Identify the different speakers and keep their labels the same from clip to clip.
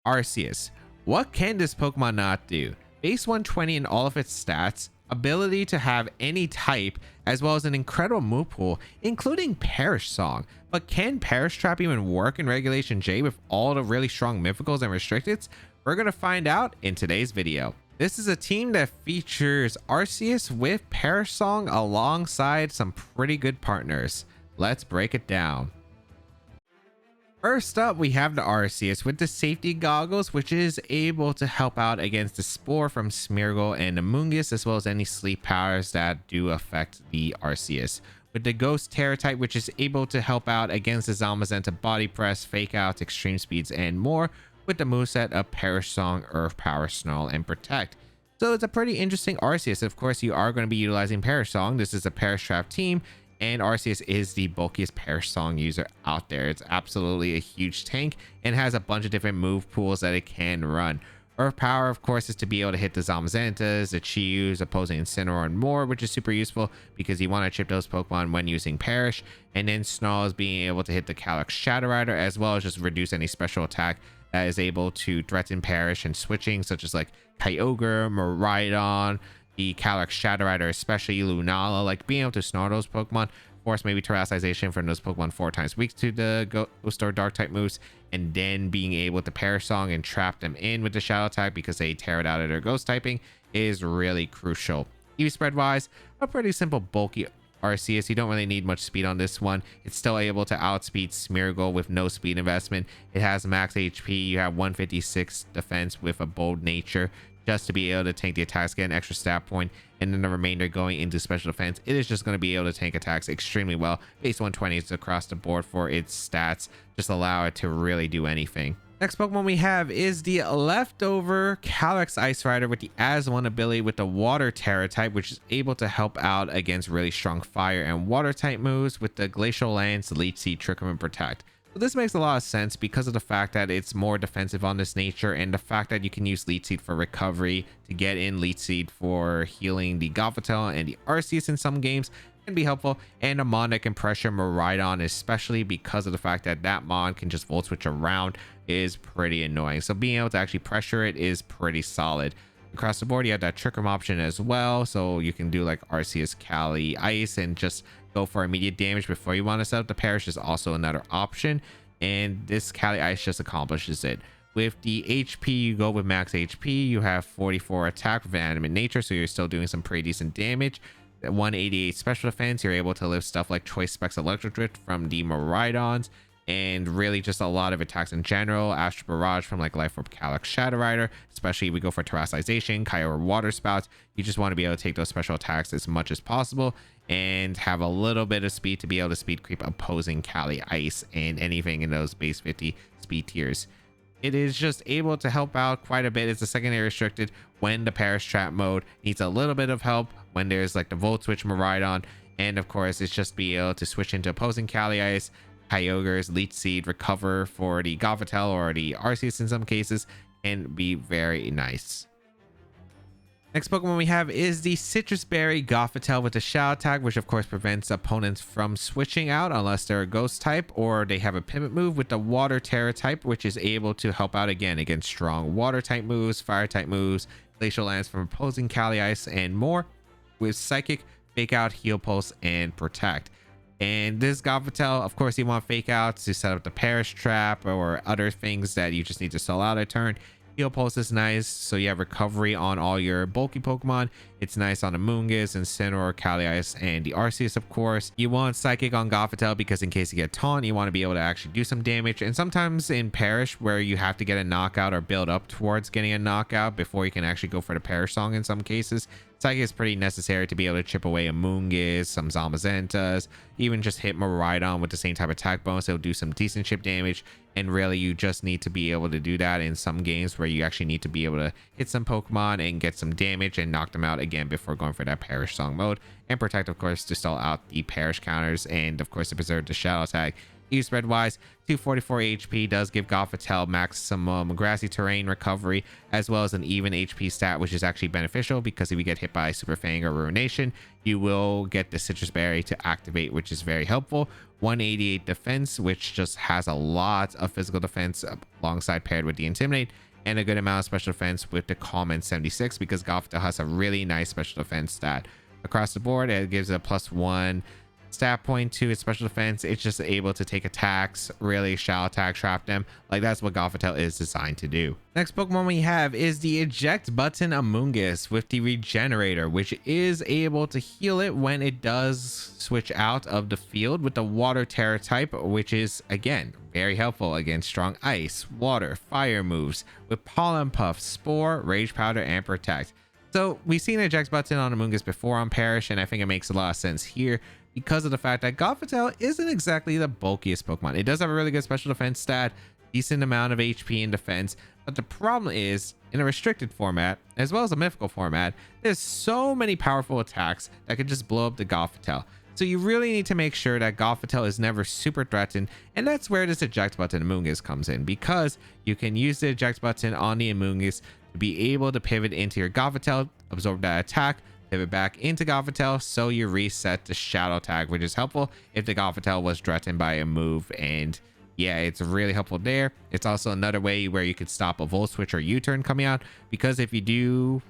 Speaker 1: Arceus. What can this Pokemon not do? Base 120 in all of its stats, ability to have any type, as well as an incredible move pool, including Perish Song. But can Perish Trap even work in Regulation J with all the really strong Mythicals and Restricteds? We're going to find out in today's video. This is a team that features Arceus with Perish Song alongside some pretty good partners. Let's break it down. First up, we have the Arceus with the safety goggles, which is able to help out against the Spore from Smeargle and Amoonguss, as well as any sleep powers that do affect the Arceus. With the Ghost Terror type, which is able to help out against the Zamazenta Body Press, Fake Outs, Extreme Speeds, and more, with the moveset of Perish Song, Earth Power, Snarl, and Protect. So it's a pretty interesting Arceus. Of course, you are going to be utilizing Perish Song. This is a Perish Trap team, and Arceus is the bulkiest Perish Song user out there. It's absolutely a huge tank and has a bunch of different move pools that it can run. Earth Power, of course, is to be able to hit the Zamazentas, the Chiyus, opposing Incineroar, and more, which is super useful because you want to chip those Pokemon when using Perish. And then Snarl is being able to hit the Calyx Shadow Rider, as well as just reduce any special attack that is able to threaten Perish and switching, such as like Kyogre, Miraidon, the Calyx Shadow Rider, especially Lunala. Like being able to snarl those Pokemon, force maybe Terrassization from those Pokemon 4 times weak to the Ghost or Dark type moves, and then being able to Perish Song and trap them in with the Shadow attack because they tear it out of their Ghost typing is really crucial. EV spread wise, a pretty simple bulky Arceus. You don't really need much speed on this one. It's still able to outspeed Smeargle with no speed investment. It has max HP. You have 156 defense with a bold nature, just to be able to tank the attacks, get an extra stat point, and then the remainder going into special defense. It is just going to be able to tank attacks extremely well. Base 120 is across the board for its stats. Just allow it to really do anything. Next Pokemon we have is the leftover Calyx Ice Rider with the As-1 ability with the Water Terror type, which is able to help out against really strong fire and water type moves with the Glacial Lance, Leech Seed, Trick Room, and Protect. So this makes a lot of sense because of the fact that it's more defensive on this nature, and the fact that you can use Leech Seed for recovery to get in Leech Seed for healing the Gothitelle and the Arceus in some games can be helpful. And a Mon that can pressure Miraidon, especially because of the fact that that Mon can just Volt Switch around, is pretty annoying. So being able to actually pressure it is pretty solid. Across the board, you have that Trick Room option as well, so you can do like Arceus, Cali, Ice, and just go for immediate damage before you want to set up the Perish is also another option, and this Cali Ice just accomplishes it. With the HP, you go with max HP. You have 44 attack with animate nature, so you're still doing some pretty decent damage. At 188 special defense, you're able to lift stuff like Choice Specs Electric Drift from the Miraidons, and really just a lot of attacks in general. Astral Barrage from like Life Orb, Calyx Shadow Rider, especially if we go for Terrassization, Kyogre Water Spouts. You just want to be able to take those special attacks as much as possible and have a little bit of speed to be able to speed creep opposing Cali Ice and anything in those base 50 speed tiers. It is just able to help out quite a bit. It's a secondary restricted when the Perish Trap mode needs a little bit of help, when there's like the Volt Switch Miraidon, and of course it's just be able to switch into opposing Cali Ice, Kyogre's Leech Seed, recover for the Gothitelle or the Arceus in some cases, and be very nice. Next Pokemon we have is the Citrus Berry Gothitelle with the Shadow attack, which of course prevents opponents from switching out unless they're a Ghost type or they have a pivot move with the Water Terror type, which is able to help out again against strong Water type moves, Fire type moves, Glacial Lance from opposing Cali Ice, and more, with Psychic, Fake Out, Heal Pulse, and Protect. And this Gothitelle, of course, you want Fake Outs to set up the Perish Trap or other things that you just need to sell out a turn. Heal Pulse is nice, so you have recovery on all your bulky Pokemon. It's nice on Amoonguss, Incineroar, Cali Ice, and the Arceus, of course. You want Psychic on Gothitelle because in case you get taunt, you want to be able to actually do some damage. And sometimes in Perish, where you have to get a knockout or build up towards getting a knockout before you can actually go for the Perish Song in some cases, Psychic is pretty necessary to be able to chip away Amoonguss, some Zamazentas, even just hit Miraidon with the same type of attack bonus. It'll do some decent chip damage, and really you just need to be able to do that in some games where you actually need to be able to hit some Pokemon and get some damage and knock them out again before going for that Perish Song mode. And Protect, of course, to stall out the Perish counters, and of course to preserve the Shadow attack. EV spread wise, 244 HP does give Gothitelle maximum grassy terrain recovery, as well as an even HP stat, which is actually beneficial because if you get hit by Super Fang or Ruination, you will get the Citrus Berry to activate, which is very helpful. 188 defense, which just has a lot of physical defense alongside paired with the Intimidate, and a good amount of special defense with the Calm and 76 because Gothitelle has a really nice special defense stat. Across the board, it gives a +1 stat point to its special defense. It's just able to take attacks, really shallow attack, trap them. Like, that's what Gothitelle is designed to do. Next Pokemon we have is the Eject Button Amoonguss with the Regenerator, which is able to heal it when it does switch out of the field with the Water Terror type, which is again very helpful against strong ice, water, fire moves with Pollen Puff, Spore, Rage Powder, and Protect. So we've seen Eject Button on Amoonguss before on Perish, and I think it makes a lot of sense here because of the fact that Gothitelle isn't exactly the bulkiest Pokemon. It does have a really good special defense stat, decent amount of HP and defense, but the problem is in a restricted format as well as a mythical format, there's so many powerful attacks that could just blow up the Gothitelle. So you really need to make sure that Gothitelle is never super threatened, and that's where this Eject Button Amoonguss comes in, because you can use the Eject Button on the Amoonguss to be able to pivot into your Gothitelle, absorb that attack, pivot back into Gothitelle, so you reset the Shadow tag, which is helpful if the Gothitelle was threatened by a move. And yeah, it's really helpful there. It's also another way where you could stop a Volt Switch or U-turn coming out, because if you do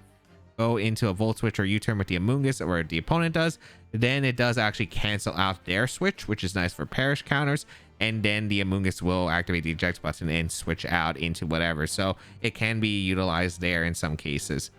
Speaker 1: go into a Volt Switch or U-turn with the Amoonguss, or the opponent does, then it does actually cancel out their switch, which is nice for Perish counters, and then the Amoonguss will activate the Eject Button and switch out into whatever. So it can be utilized there in some cases.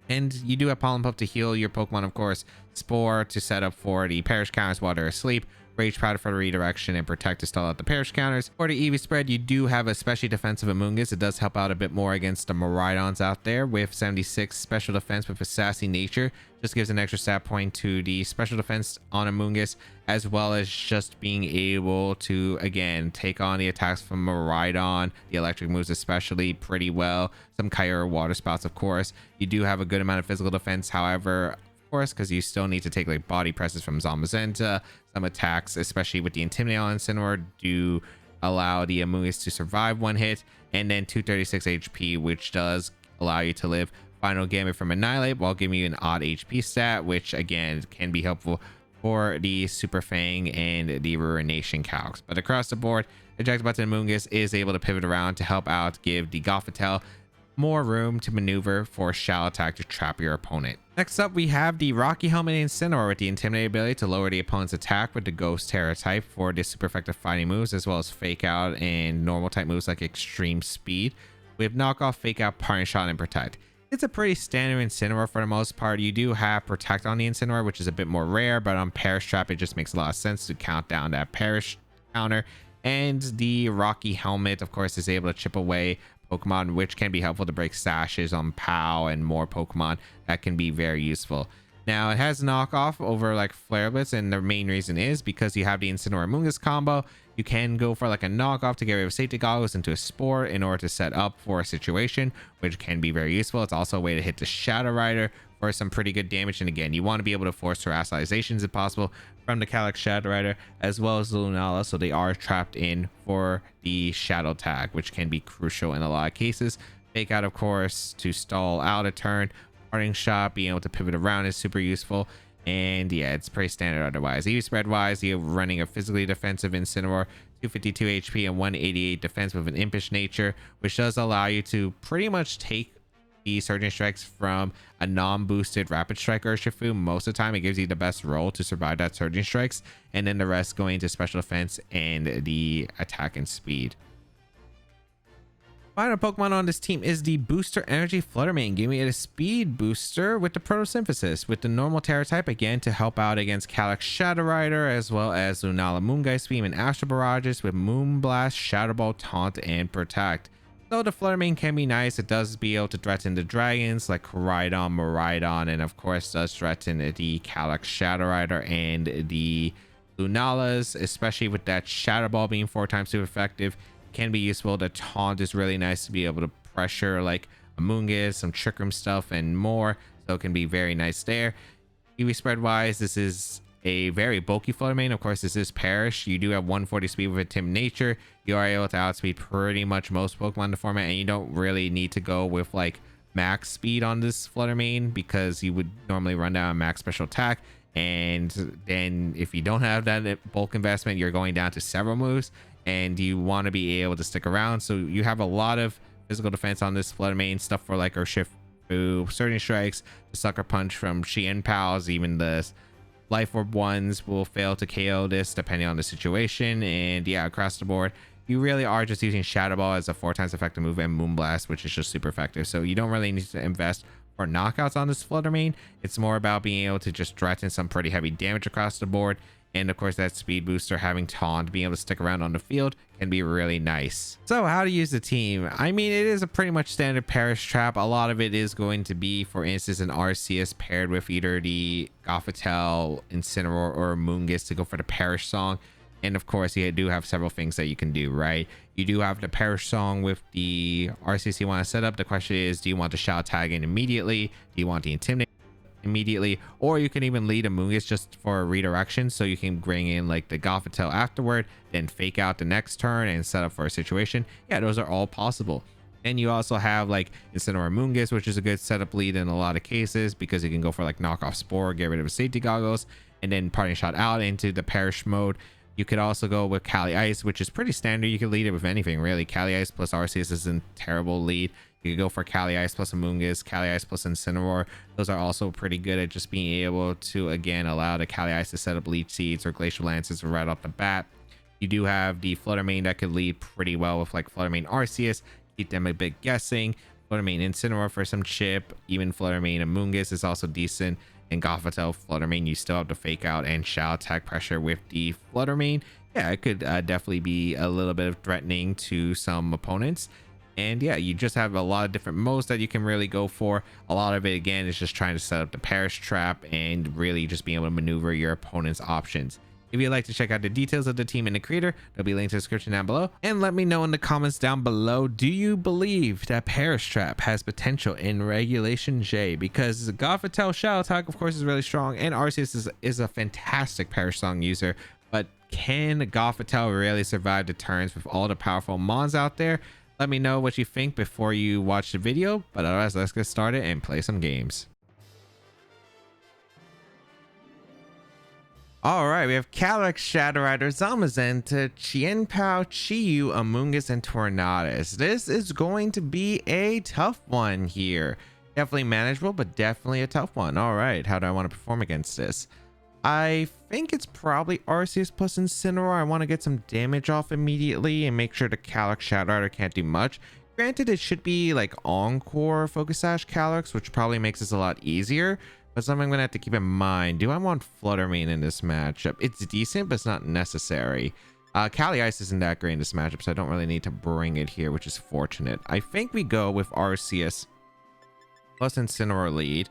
Speaker 1: And you do have Pollen Puff to heal your Pokemon, of course, Spore to set up for the Perish counters while they're asleep, Rage Powder for the redirection, and Protect to stall out the Perish counters. For the EV spread, you do have a especially defensive Amoonguss. It does help out a bit more against the Miraidons out there with 76 special defense with a sassy nature. Just gives an extra stat point to the special defense on Amoonguss, as well as just being able to, again, take on the attacks from Miraidon, the electric moves especially, pretty well. Some Kyogre water spouts, of course. You do have a good amount of physical defense, however, because you still need to take like body presses from Zamazenta. Some attacks, especially with the Intimidate on Incineroar, do allow the Amoonguss to survive one hit, and then 236 HP, which does allow you to live Final Gambit from Annihilate while giving you an odd HP stat, which again can be helpful for the Super Fang and the Ruination calcs. But across the board, Eject Button Amoonguss is able to pivot around to help out, give the Gothitelle more room to maneuver for Shallow Attack to trap your opponent. Next up, we have the Rocky Helmet Incineroar with the Intimidate ability to lower the opponent's attack with the Ghost Terror type for the super effective fighting moves, as well as Fake Out and normal type moves like Extreme Speed with Knockoff, Fake Out, Parting Shot, and Protect. It's a pretty standard Incineroar for the most part. You do have Protect on the Incineroar, which is a bit more rare, but on Perish Trap, it just makes a lot of sense to count down that Perish counter. And the Rocky Helmet, of course, is able to chip away Pokemon, which can be helpful to break sashes on POW and more Pokemon. That can be very useful. Now, it has knockoff over like Flare Blitz, and the main reason is because you have the Incineroar Amoonguss combo. You can go for like a knockoff to get rid of safety goggles into a Spore in order to set up for a situation, which can be very useful. It's also a way to hit the Shadow Rider for some pretty good damage. And again, you want to be able to force terrestrializations if possible from the Calyx Shadow Rider, as well as the Lunala, so they are trapped in for the Shadow tag, which can be crucial in a lot of cases. Fake Out, of course, to stall out a turn. Parting Shot, being able to pivot around is super useful. And yeah, it's pretty standard otherwise. EV spread wise, you're running a physically defensive Incineroar, 252 HP and 188 defense with an impish nature, which does allow you to pretty much take the Surging Strikes from a non-boosted Rapid Strike Urshifu. Most of the time, it gives you the best roll to survive that Surging Strikes, and then the rest going to special defense and the attack and speed. Final Pokemon on this team is the Booster Energy Fluttermane, giving it a speed booster with the Photosynthesis, with the normal Terror type again to help out against Calyx Shadow Rider, as well as Lunala Moongeist Beam and Astral Barrages with Moonblast, Shadow Ball, Taunt, and Protect. So the Fluttermane can be nice. It does be able to threaten the dragons like Koraidon, Miraidon, and of course does threaten the Calyx Shadow Rider and the Lunalas, especially with that Shadow Ball being 4 times super effective. Can be useful. The Taunt is really nice to be able to pressure like Amoonguss, some Trick Room stuff, and more. So it can be very nice there. EV spread wise, this is a very bulky Flutter Mane. Of course, this is Perish. You do have 140 speed with a Timid Nature. You are able to outspeed pretty much most Pokemon in the format, and you don't really need to go with like max speed on this Flutter Mane because you would normally run down a max special attack. And then if you don't have that bulk investment, you're going down to several moves, and you want to be able to stick around. So you have a lot of physical defense on this Flutter Mane, stuff for like Urshifu, Surging Strikes, the Sucker Punch from Chien Pals, even the Life Orb ones will fail to KO this depending on the situation. And yeah, across the board, you really are just using Shadow Ball as a 4 times effective move and Moonblast, which is just super effective. So you don't really need to invest for knockouts on this Flutter Mane. It's more about being able to just threaten some pretty heavy damage across the board. And of course, that speed booster, having Taunt, being able to stick around on the field can be really nice. So how to use the team? I mean, it is a pretty much standard Perish trap. A lot of it is going to be, for instance, an Arceus paired with either the Gothitelle, Incineroar, or Moongus to go for the Perish Song. And of course, you do have several things that you can do, right? You do have the Perish Song with the Arceus you want to set up. The question is, do you want the Shout Tag in immediately? Do you want the Intimidate immediately? Or you can even lead a Moongus just for a redirection, so you can bring in like the Gothitelle afterward, then fake out the next turn and set up for a situation. Yeah, those are all possible. And you also have like Incineroar Moongus, which is a good setup lead in a lot of cases because you can go for like knockoff Spore, get rid of safety goggles, and then Parting Shot out into the Perish mode. You could also go with Cali Ice, which is pretty standard. You could lead it with anything, really. Cali Ice plus Arceus isn't a terrible lead. You could go for Cali Ice plus a Moongus, Cali Ice plus Incineroar. Those are also pretty good at just being able to, again, allow the Cali Ice to set up Leech Seeds or Glacial Lances right off the bat. You do have the Flutter Mane that could lead pretty well with like Flutter Mane Arceus, keep them a bit guessing. Flutter Mane Incineroar for some chip. Even Flutter Mane Amoonguss is also decent. And Gothitelle Flutter Mane, you still have to fake out and Shout Attack pressure with the Flutter Mane. Yeah, it could definitely be a little bit of threatening to some opponents. And yeah, you just have a lot of different modes that you can really go for. A lot of it, again, is just trying to set up the Perish trap and really just being able to maneuver your opponent's options. If you'd like to check out the details of the team and the creator, there'll be links in the description down below. And let me know in the comments down below, do you believe that Perish Trap has potential in Regulation J? Because Gothitelle Shout Attack, of course, is really strong, and Arceus is a fantastic Perish Song user. But can Gothitelle really survive the turns with all the powerful mons out there? Let me know what you think before you watch the video. But otherwise, let's get started and play some games. All right, we have Calyrex, Shadow Rider, Zamazenta, Chien-Pao, Chi-Yu, Amoonguss, and Tornadus. This is going to be a tough one here. Definitely manageable, but definitely a tough one. All right, how do I want to perform against this? I think it's probably Arceus plus Incineroar. I want to get some damage off immediately and make sure the Calyrex Shadow Rider can't do much. Granted, it should be like Encore Focus Sash Calyrex, which probably makes this a lot easier. But something I'm going to have to keep in mind. Do I want Flutter Mane in this matchup? It's decent, but it's not necessary. Cali Ice isn't that great in this matchup, so I don't really need to bring it here, which is fortunate. I think we go with Arceus plus Incineroar lead.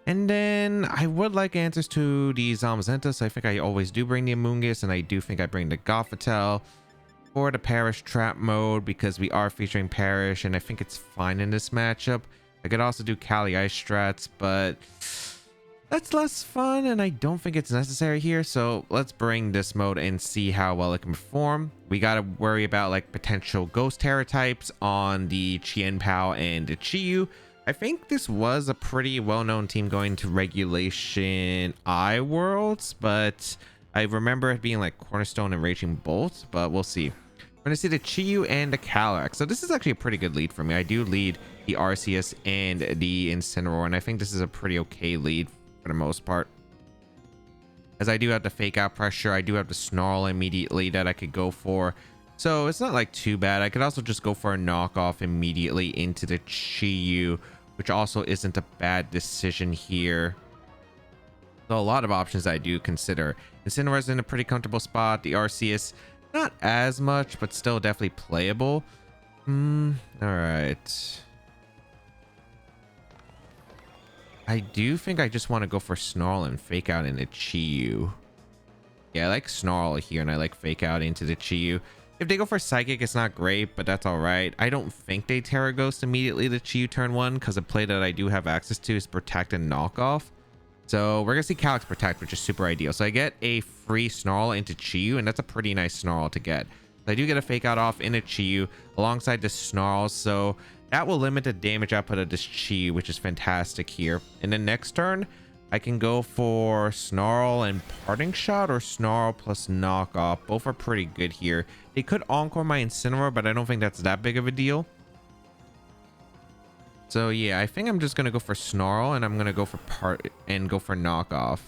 Speaker 1: And then I would like answers to the Zamazenta, so I think I always do bring the Amoonguss, and I do think I bring the Gothitelle for the Perish Trap mode because we are featuring Perish, and I think it's fine in this matchup. I could also do Cali Ice strats, but that's less fun, and I don't think it's necessary here. So let's bring this mode and see how well it can perform. We got to worry about like potential Ghost Terror types on the Chien-Pao and the Chi-Yu. I think this was a pretty well-known team going to Regulation I Worlds, but I remember it being like Cornerstone and Raging Bolt, but we'll see. We're going to see the Chi-Yu and the Calyrex. So this is actually a pretty good lead for me. I do lead the Arceus and the Incineroar, and I think this is a pretty okay lead for the most part. As I do have the fake out pressure, I do have the Snarl immediately that I could go for. So it's not like too bad. I could also just go for a knockoff immediately into the Chi-Yu, which also isn't a bad decision here. So a lot of options I do consider. Incineroar's in a pretty comfortable spot. The Arceus, not as much, but still definitely playable. All right. I do think I just want to go for Snarl and fake out into Chi-Yu. Yeah, I like Snarl here, and I like fake out into the Chi-Yu. If they go for Psychic, it's not great, but that's all right. I don't think they Terra Ghost immediately the Chi-Yu turn one, because a play that I do have access to is Protect and Knockoff. So we're gonna see Calyx Protect, which is super ideal. So I get a free Snarl into Chi-Yu, and that's a pretty nice Snarl to get. So I do get a Fake Out off in a Chi-Yu alongside the Snarl, so that will limit the damage output of this Chi-Yu, which is fantastic here. And then next turn, I can go for Snarl and Parting Shot or Snarl plus Knockoff. Both are pretty good here. They could Encore my Incineroar, but I don't think that's that big of a deal. So yeah, I think I'm just gonna go for Snarl, and I'm gonna go for Knockoff.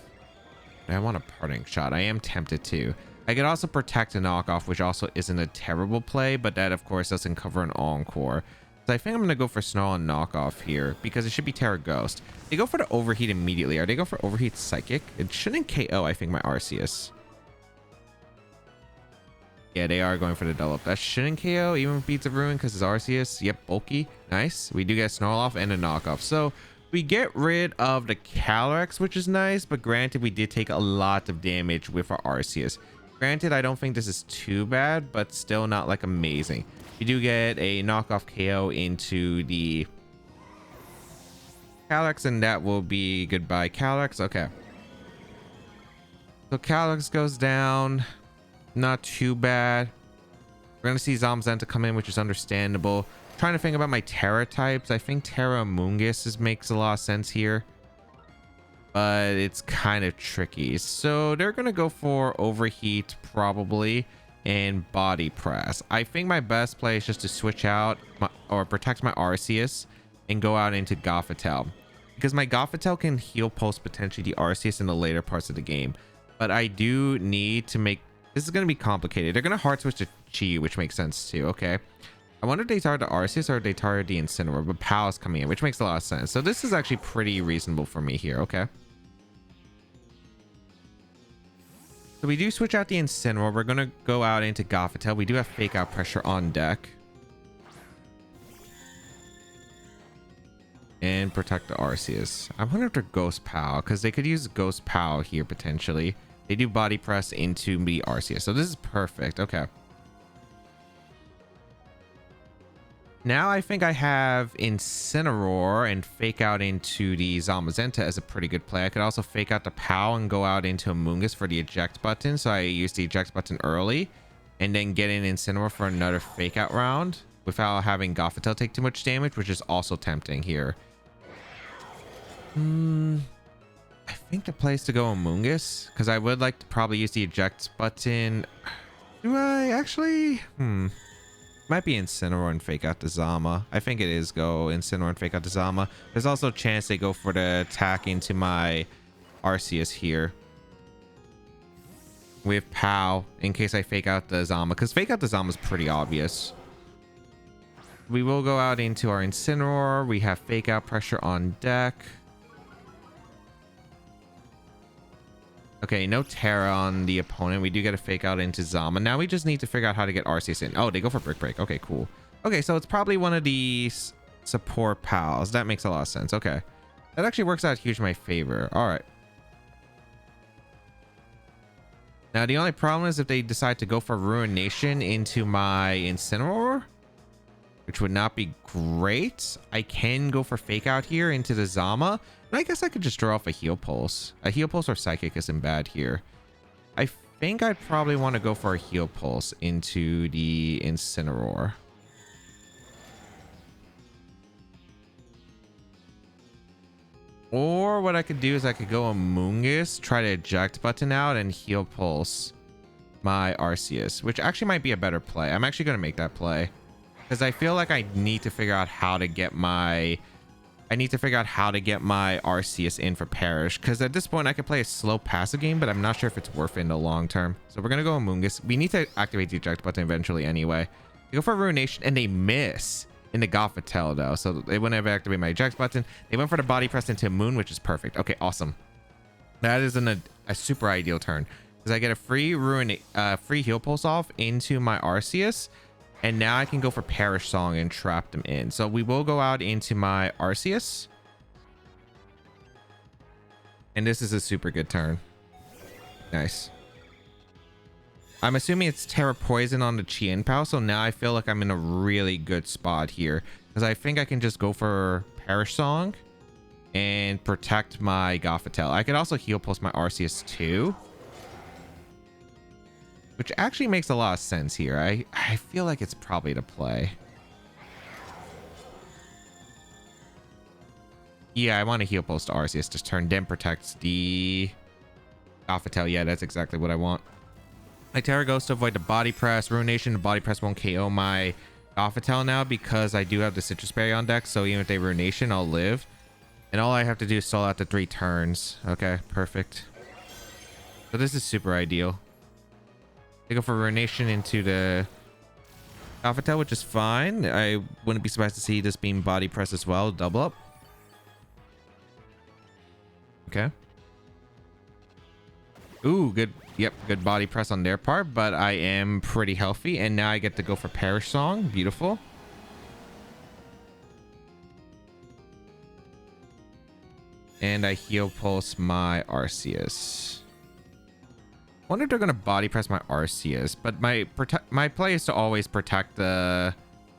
Speaker 1: I want a Parting Shot. I am tempted to. I could also protect a Knockoff, which also isn't a terrible play, but that of course doesn't cover an Encore. So I think I'm gonna go for Snarl and Knockoff here because it should be Terra Ghost. They go for the Overheat immediately. Are they go for Overheat Psychic? It shouldn't KO, I think, my Arceus. Yeah, they are going for the double up. That shouldn't KO, even with Beats of Ruin, because it's Arceus. Yep, bulky. Nice. We do get a Snarl off and a Knockoff. So we get rid of the Calyrex, which is nice, but granted, we did take a lot of damage with our Arceus. Granted, I don't think this is too bad, but still not like amazing. We do get a Knockoff KO into the Calyrex, and that will be goodbye, Calyrex. Okay. So Calyrex goes down. Not too bad. We're gonna see Zamazenta come in, which is understandable. Trying to think about my Terra types. I think Terra Mungus makes a lot of sense here, but it's kind of tricky. So they're gonna go for Overheat probably and Body Press. I think my best play is just to switch out or protect my Arceus and go out into Gothitelle, because my Gothitelle can heal Pulse potentially the Arceus in the later parts of the game. But I do need to make this is going to be complicated. They're going to hard switch to Chi, which makes sense too. Okay. I wonder if they target the Arceus or they target the Incineroar, but Pal is coming in, which makes a lot of sense. So this is actually pretty reasonable for me here. Okay. So we do switch out the Incineroar. We're going to go out into Gothitelle. We do have Fake Out pressure on deck. And protect the Arceus. I wonder if they're Ghost Pal, because they could use Ghost Pal here potentially. They do Body Press into the Arceus. So this is perfect. Okay. Now I think I have Incineroar and Fake Out into the Zamazenta as a pretty good play. I could also Fake Out the Pow and go out into Amoonguss for the eject button. So I use the eject button early and then get in Incineroar for another Fake Out round without having Gothitelle take too much damage, which is also tempting here. I think the play is to go Amoonguss, because I would like to probably use the eject button. Do I actually? Might be Incineroar and Fake Out the Zama. I think it is go Incineroar and Fake Out the Zama. There's also a chance they go for the attack into my Arceus here with Pow in case I Fake Out the Zama, because Fake Out the Zama is pretty obvious. We will go out into our Incineroar. We have Fake Out pressure on deck. Okay, no Terra on the opponent. We do get a Fake Out into Zama. Now we just need to figure out how to get Arceus in. Oh, they go for Brick Break. Okay, cool. Okay, so it's probably one of the support pals. That makes a lot of sense. Okay. That actually works out huge in my favor. All right. Now, the only problem is if they decide to go for Ruination into my Incineroar, which would not be great. I can go for Fake Out here into the Zama. And I guess I could just draw off a Heal Pulse. A Heal Pulse or Psychic isn't bad here. I think I'd probably want to go for a Heal Pulse into the Incineroar. Or what I could do is I could go Amoonguss, try to eject button out and Heal Pulse my Arceus, which actually might be a better play. I'm actually going to make that play, because I feel like I need to figure out how to get my Arceus in for Perish, because at this point I could play a slow passive game, but I'm not sure if it's worth it in the long term. So we're gonna go Amoonguss. We need to activate the eject button eventually anyway. They go for Ruination and they miss in the Gothitelle though, so they wouldn't have activated my eject button. They went for the Body Press into Moon, which is perfect. Okay, awesome. That is a super ideal turn, because I get a free free Heal Pulse off into my Arceus. And now I can go for Perish Song and trap them in. So we will go out into my Arceus. And this is a super good turn. Nice. I'm assuming it's Terra Poison on the Chien Pal. So now I feel like I'm in a really good spot here, because I think I can just go for Perish Song and protect my Gothitelle. I could also heal pulse my Arceus too, which actually makes a lot of sense here. I feel like it's probably the play. Yeah, I want to heal pulse to Arceus this turn, then protect the Gothitelle. Yeah, that's exactly what I want. I Terra Ghost to avoid the body press. Ruination, the body press won't KO my Gothitelle now because I do have the Citrus Berry on deck. So even if they Ruination, I'll live. And all I have to do is stall out the 3 turns. Okay, perfect. So this is super ideal. They go for Ruination into the Gothitelle, which is fine. I wouldn't be surprised to see this being body press as well. Double up. Okay. Ooh, good. Yep, good body press on their part, but I am pretty healthy, and now I get to go for Perish Song. Beautiful. And I heal pulse my Arceus. I wonder if they're gonna body press my Arceus, but my play is to always protect the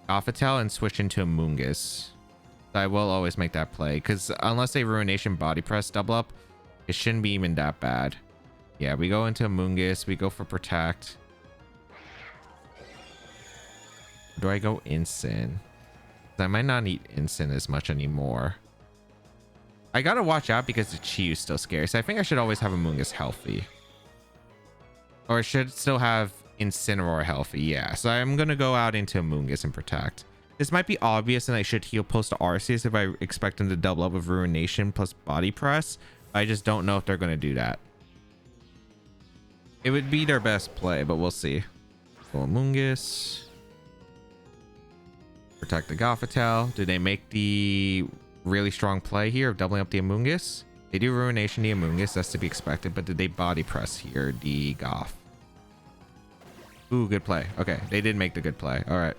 Speaker 1: Gothitelle and switch into Amoonguss. So I will always make that play, because unless they Ruination body press double up, it shouldn't be even that bad. Yeah, we go into Amoonguss. We go for protect. Do I go Instant? I might not need Instant as much anymore. I gotta watch out because the Chi-Yu's still scary. So I think I should always have Amoonguss healthy. Or I should still have Incineroar healthy. Yeah, so I'm gonna go out into Amoonguss and protect. This might be obvious and I should heal post to Arceus if I expect them to double up with Ruination plus body press. I just don't know if they're gonna do that. It would be their best play, but we'll see. So Amoonguss. Protect the Gothitelle. Do they make the really strong play here of doubling up the Amoonguss? They do Ruination the Amoonguss. That's to be expected. But did they body press here the Goth? Ooh, good play. Okay, they did make the good play. All right.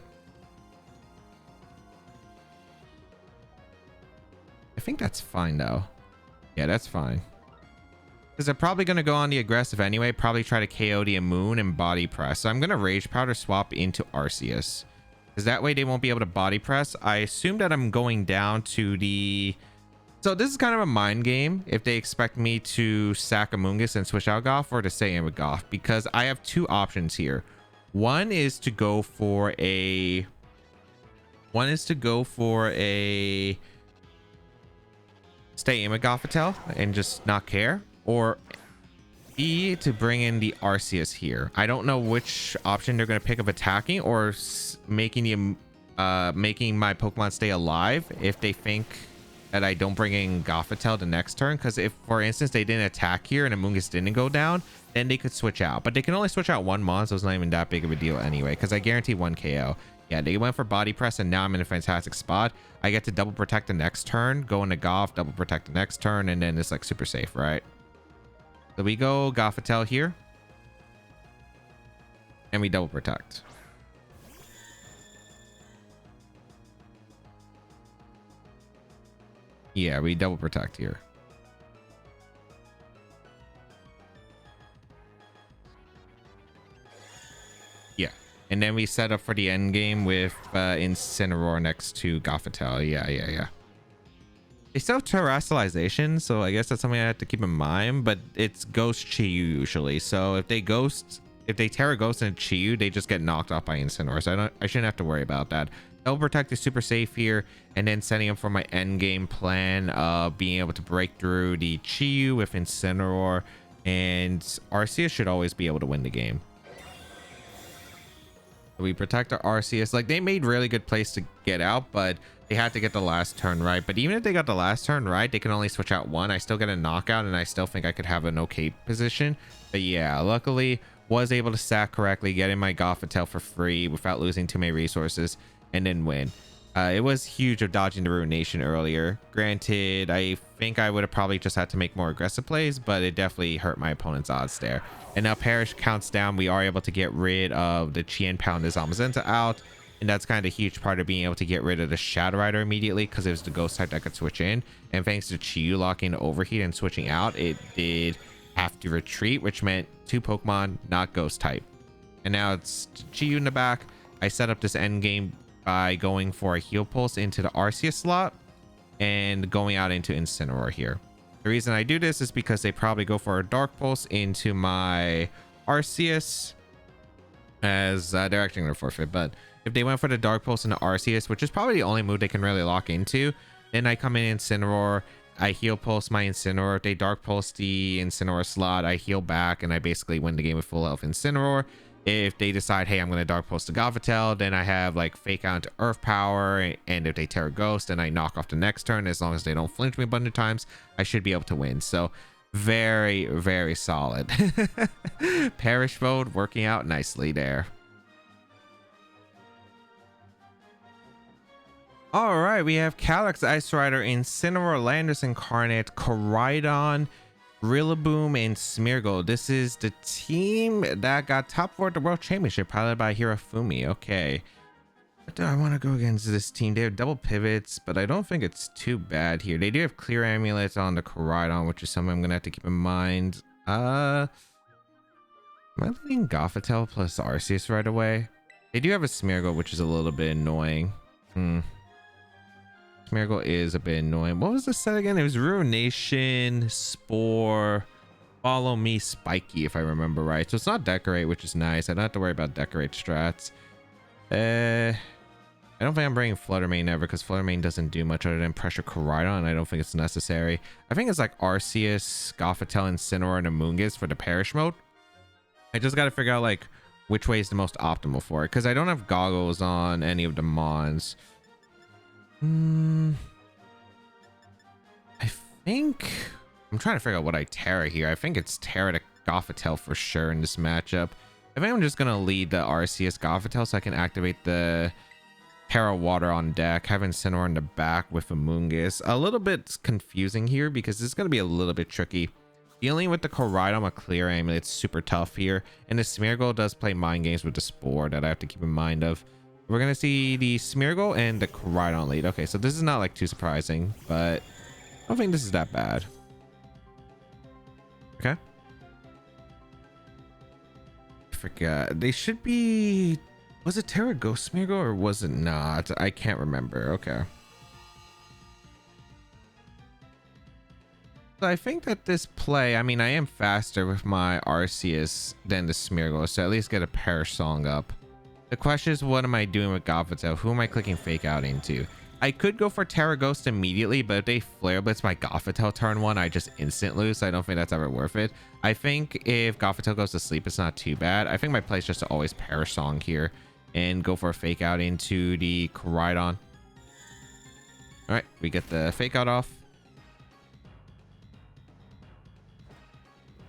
Speaker 1: I think that's fine, though. Yeah, that's fine. Because they're probably going to go on the aggressive anyway. Probably try to KO the Amoon and body press. So I'm going to Rage Powder swap into Arceus. Because that way they won't be able to body press. I assume that I'm going down to the... So this is kind of a mind game. If they expect me to sack Amoonguss and switch out Goth, or to stay in with Goth. Because I have 2 options here. One is to go for a... Stay in with Gothitelle and just not care. Or B, to bring in the Arceus here. I don't know which option they're going to pick of attacking or making my Pokemon stay alive if they think that I don't bring in Gothitelle the next turn. Because if, for instance, they didn't attack here and Amoonguss didn't go down, then they could switch out. But they can only switch out 1 mon, so it's not even that big of a deal anyway, because I guarantee 1 KO. Yeah, they went for body press, and now I'm in a fantastic spot. I get to double protect the next turn, go into Goth, double protect the next turn, and then it's like super safe, right? So we go Gothitelle here. And we double protect. Yeah, we double protect here. Yeah. And then we set up for the end game with Incineroar next to Gothitelle. Yeah. They still have terrestrialization, so I guess that's something I have to keep in mind, but it's Ghost Chi-Yu usually. So if they Terra Ghost and Chi-Yu, they just get knocked off by Incineroar. So I shouldn't have to worry about that. Double Protect is super safe here, and then setting up for my end game plan of being able to break through the Chi-Yu with Incineroar, and Arceus should always be able to win the game. We protect our Arceus. Like, they made really good plays to get out, but they had to get the last turn right. But even if they got the last turn right, they can only switch out 1. I still get a knockout, and I still think I could have an okay position. But yeah, luckily was able to sack correctly, getting my Gothitelle for free without losing too many resources, and then win. It was huge of dodging the Ruination earlier. Granted, I think I would have probably just had to make more aggressive plays, but it definitely hurt my opponent's odds there. And now Perish counts down. We are able to get rid of the Chien Pound the Zamazenta out. And that's kind of a huge part of being able to get rid of the Shadow Rider immediately, because it was the Ghost type that could switch in. And thanks to Chi-Yu locking the Overheat and switching out, it did have to retreat, which meant 2 Pokemon, not Ghost type. And now it's Chi-Yu in the back. I set up this end game by going for a Heal Pulse into the Arceus slot. and going out into Incineroar here. The reason I do this is because they probably go for a Dark Pulse into my Arceus, as they're actually going to forfeit. But if they went for the Dark Pulse into Arceus, which is probably the only move they can really lock into, then I come in Incineroar, I heal pulse my Incineroar. If they Dark Pulse the Incineroar slot, I heal back and I basically win the game with full health Incineroar. If they decide, hey, I'm going to Dark Pulse the Gothitelle, then I have like Fake Out into Earth Power, and if they Terra Ghost, then I knock off the next turn. As long as they don't flinch me a bunch of times, I should be able to win. So very, very solid. Perish mode working out nicely there. All right, we have Calyx, Ice Rider, Incineroar, Landorus Incarnate, Koraidon, Rillaboom, and Smeargle. This is the team that got top 4 at the World Championship, piloted by Hirofumi. Okay. But do I want to go against this team? They have double pivots, but I don't think it's too bad here. They do have Clear Amulets on the Koraidon, which is something I'm going to have to keep in mind. Am I leading Gothitelle plus Arceus right away? They do have a Smeargle, which is a little bit annoying. Smeargle is a bit annoying. What was the set again? It was Ruination, Spore, Follow Me, Spiky, if I remember right. So it's not Decorate, which is nice. I don't have to worry about Decorate strats. I don't think I'm bringing Flutter Mane ever, because Flutter Mane doesn't do much other than pressure Koraidon, and I don't think it's necessary. I think it's like Arceus, Gothitelle, Incineroar, and Amoonguss for the Perish mode. I just got to figure out like which way is the most optimal for it, because I don't have goggles on any of the Mons. I think I'm trying to figure out what I Terra here. I think it's Terra to Gothitelle for sure in this matchup. I think I'm just gonna lead the Arceus Gothitelle so I can activate the Terra Water on deck, have Incineroar in the back with Amoonguss. A little bit confusing here because this is gonna be a little bit tricky. Dealing with the Koraidon with Clear Amulet, it's super tough here, and the Smeargle does play mind games with the Spore that I have to keep in mind of. We're gonna see the Smeargle and the Koraidon lead. Okay, so this is not like too surprising, but I don't think this is that bad. Okay. I forgot. They should be... Was it Terra Ghost Smeargle or was it not? I can't remember. Okay. So I think that this play, I mean, I am faster with my Arceus than the Smeargle, so at least get a Perish Song up. The question is, what am I doing with Gothitelle? Who am I clicking Fake Out into? I could go for Terra Ghost immediately, but if they Flare Blitz my Gothitelle turn 1, I just instant lose. So I don't think that's ever worth it. I think if Gothitelle goes to sleep, it's not too bad. I think my play is just to always Perish Song here and go for a Fake Out into the Koraidon. All right, we get the Fake Out off.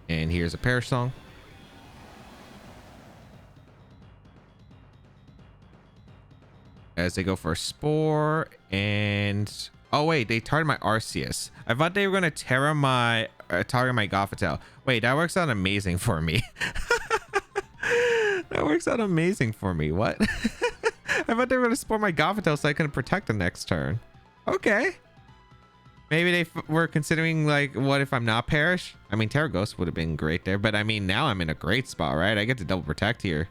Speaker 1: And here's a Perish Song. As they go for a Spore, and oh wait, they target my Arceus. I thought they were gonna Terra my target my Gothitelle. Wait, that works out amazing for me. That works out amazing for me. What? I thought they were gonna Spore my Gothitelle so I couldn't protect the next turn. Okay. Maybe they were considering like, what if I'm not Perish? I mean, Terra Ghost would have been great there, but I mean, now I'm in a great spot, right? I get to double protect here.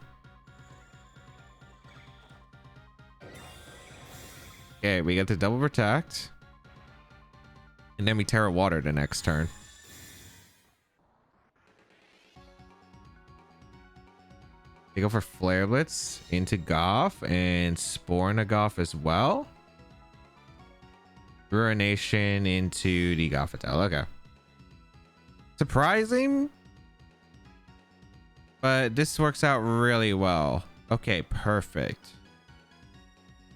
Speaker 1: Okay, we get to double protect. And then we Terra Water the next turn. They go for Flare Blitz into Goth and Spore into Goth as well. Ruination into the Gothitelle. Okay. Surprising. But this works out really well. Okay, perfect.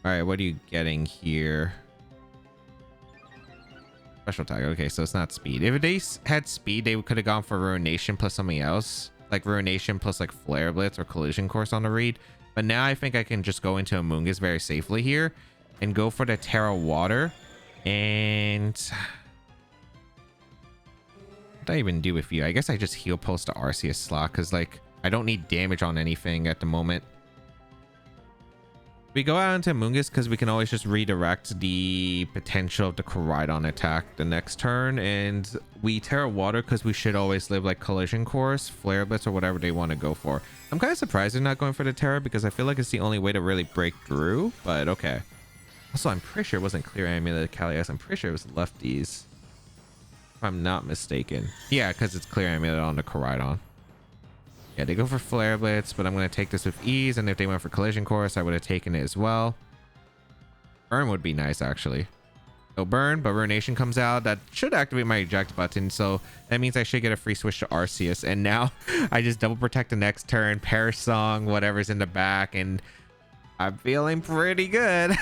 Speaker 1: All right, what are you getting here? Special tag. Okay, so it's not speed. If they had speed, they could have gone for Ruination plus something else, like Ruination plus like Flare Blitz or Collision Course on the read. But now I think I can just go into Amoonguss very safely here and go for the Terra Water. And what do I even do with you? I guess I just heal post the Arceus slot because like I don't need damage on anything at the moment. We go out into Amoonguss because we can always just redirect the potential of the Koraidon attack the next turn, and we Terra Water because we should always live like Collision Course, Flare Blitz, or whatever they want to go for. I'm kind of surprised they're not going for the Terra because I feel like it's the only way to really break through, but okay. Also, I'm pretty sure it wasn't clear amulet Kali Ice. I'm pretty sure it was lefties, if I'm not mistaken. Yeah, because it's clear amulet on the Koraidon. Yeah, they go for Flare Blitz, but I'm going to take this with ease. And if they went for Collision Course, I would have taken it as well. Burn would be nice, actually. No burn, but Ruination comes out. That should activate my eject button. So that means I should get a free switch to Arceus. And now I just double protect the next turn, Perish Song, whatever's in the back. And I'm feeling pretty good.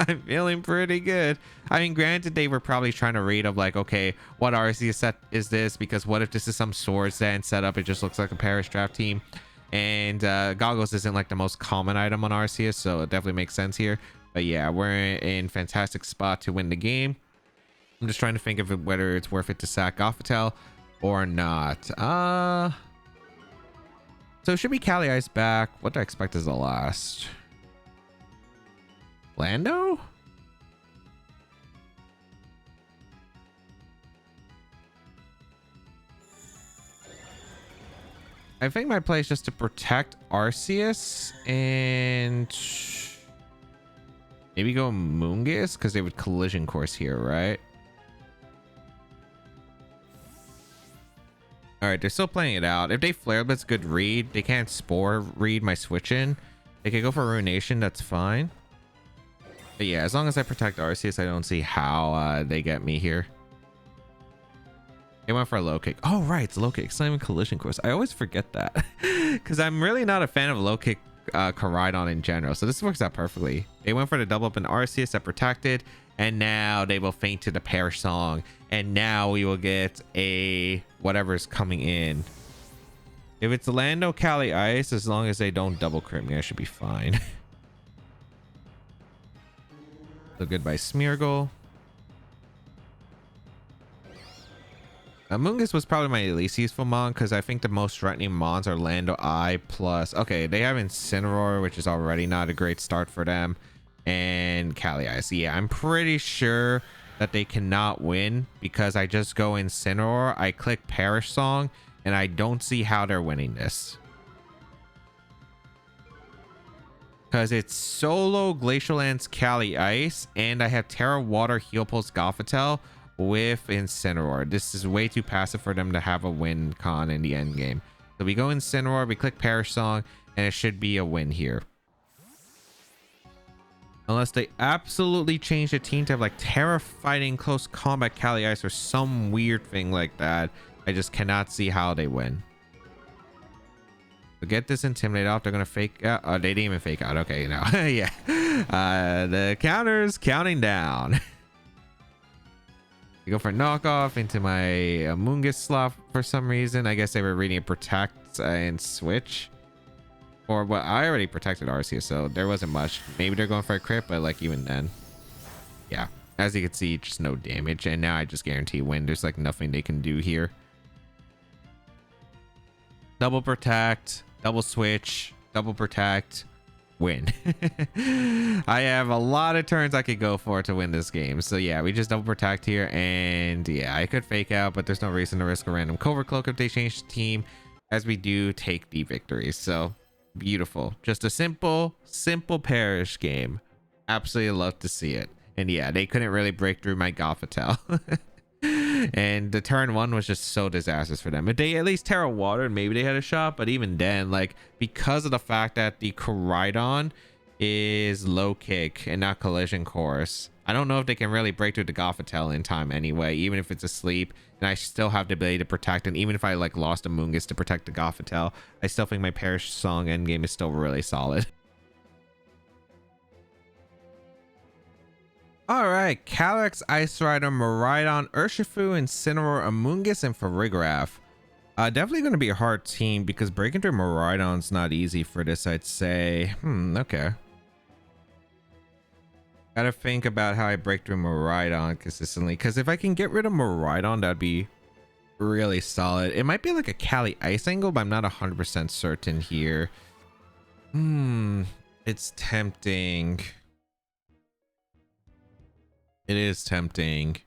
Speaker 1: I'm feeling pretty good. I mean, granted, they were probably trying to read of like, okay, what Arceus set is this? Because what if this is some Swords Dance setup? It just looks like a Perish draft team. And Goggles isn't like the most common item on Arceus, so it definitely makes sense here. But yeah, we're in fantastic spot to win the game. I'm just trying to think of whether it's worth it to sack Gothitelle or not. So it should be Kali Ice back. What do I expect is the last? Lando? I think my play is just to protect Arceus and maybe go Moongus because they would Collision Course here, right? All right, they're still playing it out. If they Flare Blitz, good read. They can't Spore read my switch in. They could go for Ruination. That's fine. But yeah, as long as I protect Arceus, I don't see how they get me here. They went for a low kick. Oh, right. It's low kick. It's not even Collision Course. I always forget that because I'm really not a fan of low kick Koraidon in general. So this works out perfectly. They went for the double up in Arceus that protected. And now they will feint to the Perish Song. And now we will get a whatever's coming in. If it's Lando Kali Ice, as long as they don't double crit me, I should be fine. So goodbye Smeargle. Amoonguss was probably my least useful mon because I think the most threatening mons are Lando I plus. Okay, they have Incineroar, which is already not a great start for them. And Kali Ice. Yeah, I'm pretty sure that they cannot win because I just go Incineroar, I click Perish Song, and I don't see how they're winning this. Because it's solo Glacial Lance Kali Ice, and I have Terra Water Heal Pulse Gothitelle with Incineroar. This is way too passive for them to have a win con in the end game. So we go Incineroar, we click Perish Song, and it should be a win here. Unless they absolutely change the team to have like Terra Fighting Close Combat Kali Ice or some weird thing like that. I just cannot see how they win. To get this Intimidate off, they're gonna fake out. Oh, they didn't even fake out. Okay, no. Yeah. The counter's counting down. You go for knockoff into my Amoonguss slot for some reason. I guess they were reading Protect and Switch. Or what? I already protected Arceus, so there wasn't much. Maybe they're going for a crit, but like even then. Yeah. As you can see, just no damage. And now I just guarantee win. There's like nothing they can do here. Double protect, double switch, double protect, win. I have a lot of turns I could go for to win this game. So yeah, we just double protect here. And yeah, I could fake out, but there's no reason to risk a random Covert Cloak if they change the team, as we do take the victory. So beautiful. Just a simple Perish game. Absolutely love to see it. And yeah, they couldn't really break through my Gothitelle. And the turn one was just so disastrous for them. If they at least Terra Watered, maybe they had a shot. But even then, like, because of the fact that the Koraidon is low kick and not Collision Course, I don't know if they can really break through the Gothitelle in time anyway, even if it's asleep. And I still have the ability to protect. And even if I like lost a Moongus to protect the Gothitelle, I still think my Perish Song endgame is still really solid. All right, Calyrex, Ice Rider, Miraidon, Urshifu, Incineroar, Amoonguss, and Farigiraf. Definitely going to be a hard team because breaking through Miraidon's not easy for this, I'd say. Okay. Gotta think about how I break through Miraidon consistently, because if I can get rid of Miraidon, that'd be really solid. It might be like a Kali Ice angle, but I'm not 100% certain here. It's tempting. It is tempting.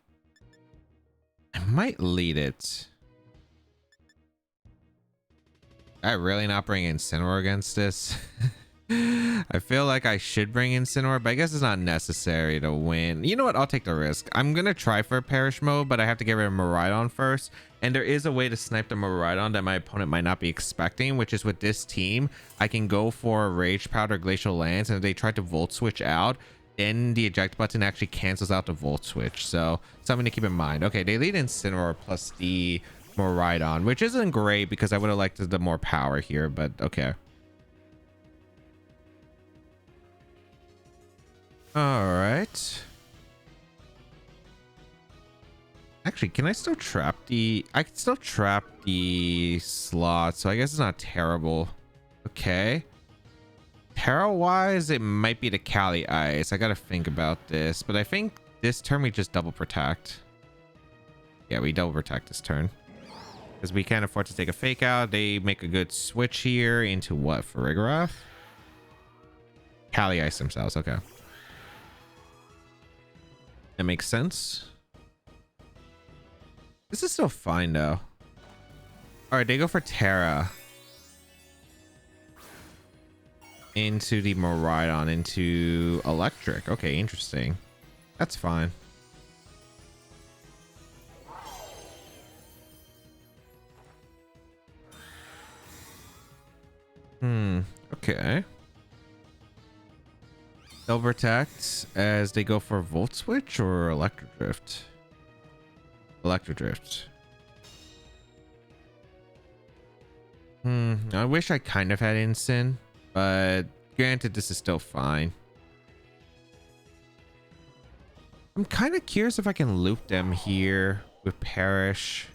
Speaker 1: I might lead it. I really not bring Incineroar against this. I feel like I should bring in Incineroar, but I guess it's not necessary to win. You know what? I'll take the risk. I'm going to try for a Perish mode, but I have to get rid of Miraidon first. And there is a way to snipe the Miraidon that my opponent might not be expecting, which is with this team, I can go for a Rage Powder Glacial Lance, and if they try to Volt Switch out, then the eject button actually cancels out the Volt Switch. So something to keep in mind. Okay, they lead Incineroar plus the Miraidon, which isn't great because I would have liked the more power here, but okay. All right. Actually, can I still trap the... I can still trap the slot, so I guess it's not terrible. Okay. Terra-wise, it might be the Cali Ice. I gotta think about this, but I think this turn we just double protect. Yeah, we double protect this turn. Because we can't afford to take a fake out. They make a good switch here into what? Farigiraf? Cali Ice themselves, okay. That makes sense. This is still fine though. All right, they go for Terra into the Miraidon into Electric. Okay, interesting. That's fine. Okay. They'll protect as they go for Volt Switch or Electric Drift. Electric Drift. I wish I kind of had Incin, but granted, this is still fine. I'm kind of curious if I can loop them here with Perish.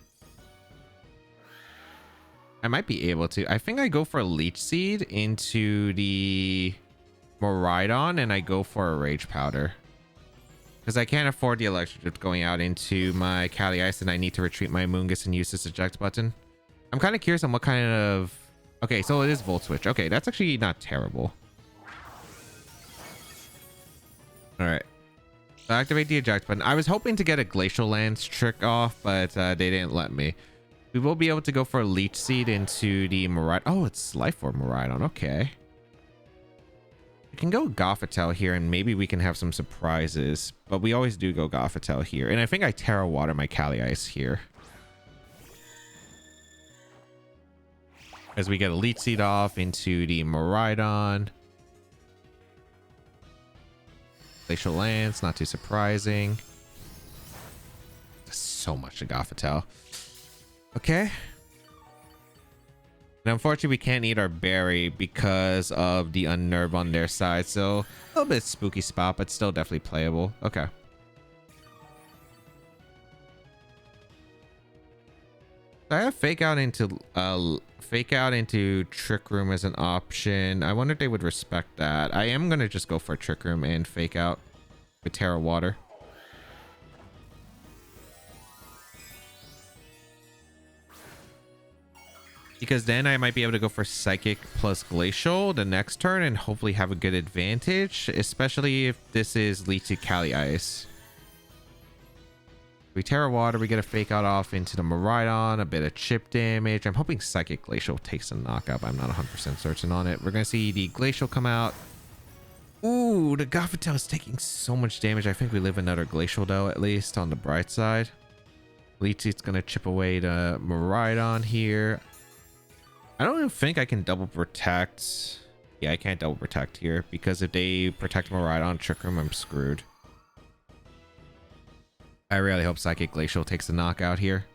Speaker 1: I might be able to. I think I go for a Leech Seed into the Miraidon and I go for a Rage Powder. Because I can't afford the Electric Drift going out into my Cali Ice and I need to retreat my Moongus and use this eject button. I'm kind of curious on what kind of... Okay, so it is Volt Switch. Okay, that's actually not terrible. Alright. So activate the eject button. I was hoping to get a Glacial Lance trick off, but they didn't let me. We will be able to go for a Leech Seed into the Miraidon. Oh, it's Life Orb Miraidon. Okay. We can go Gothitelle here and maybe we can have some surprises. But we always do go Gothitelle here. And I think I Terra Water my Cali Ice here. As we get a Leech Seed off into the Miraidon. Glacial Lance, not too surprising. There's so much to Gothitelle. Okay. And unfortunately, we can't eat our berry because of the unnerve on their side. So a little bit spooky spot, but still definitely playable. Okay. So I have fake out into Trick Room as an option. I wonder if they would respect that. I am gonna just go for Trick Room and fake out with Terra Water. Because then I might be able to go for Psychic plus Glacial the next turn and hopefully have a good advantage, especially if this is Leechy Cali Ice. We Terra Water, we get a fake out off into the Miraidon, a bit of chip damage. I'm hoping Psychic Glacial takes a knockup. I'm not 100% certain on it. We're going to see the Glacial come out. Ooh, the Gothitelle is taking so much damage. I think we live another Glacial though, at least on the bright side. Leechy's going to chip away the Miraidon here. I don't even think I can double protect. Yeah, I can't double protect here because if they protect Miraidon, Trick Room, I'm screwed. I really hope Psychic Glacial takes the knockout here.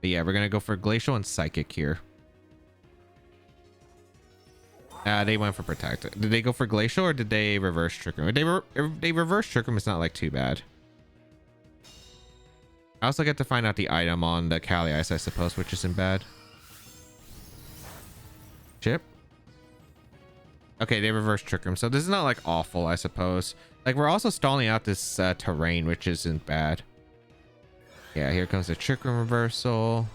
Speaker 1: But yeah, we're going to go for Glacial and Psychic here. They went for Protect. Did they go for Glacial or did they reverse Trick Room? If they reverse Trick Room, it's not like too bad. I also get to find out the item on the Cali Ice, I suppose, which isn't bad. Chip. Okay, they reversed Trick Room, so this is not like awful, I suppose. Like we're also stalling out this terrain, which isn't bad. Yeah, here comes the Trick Room reversal.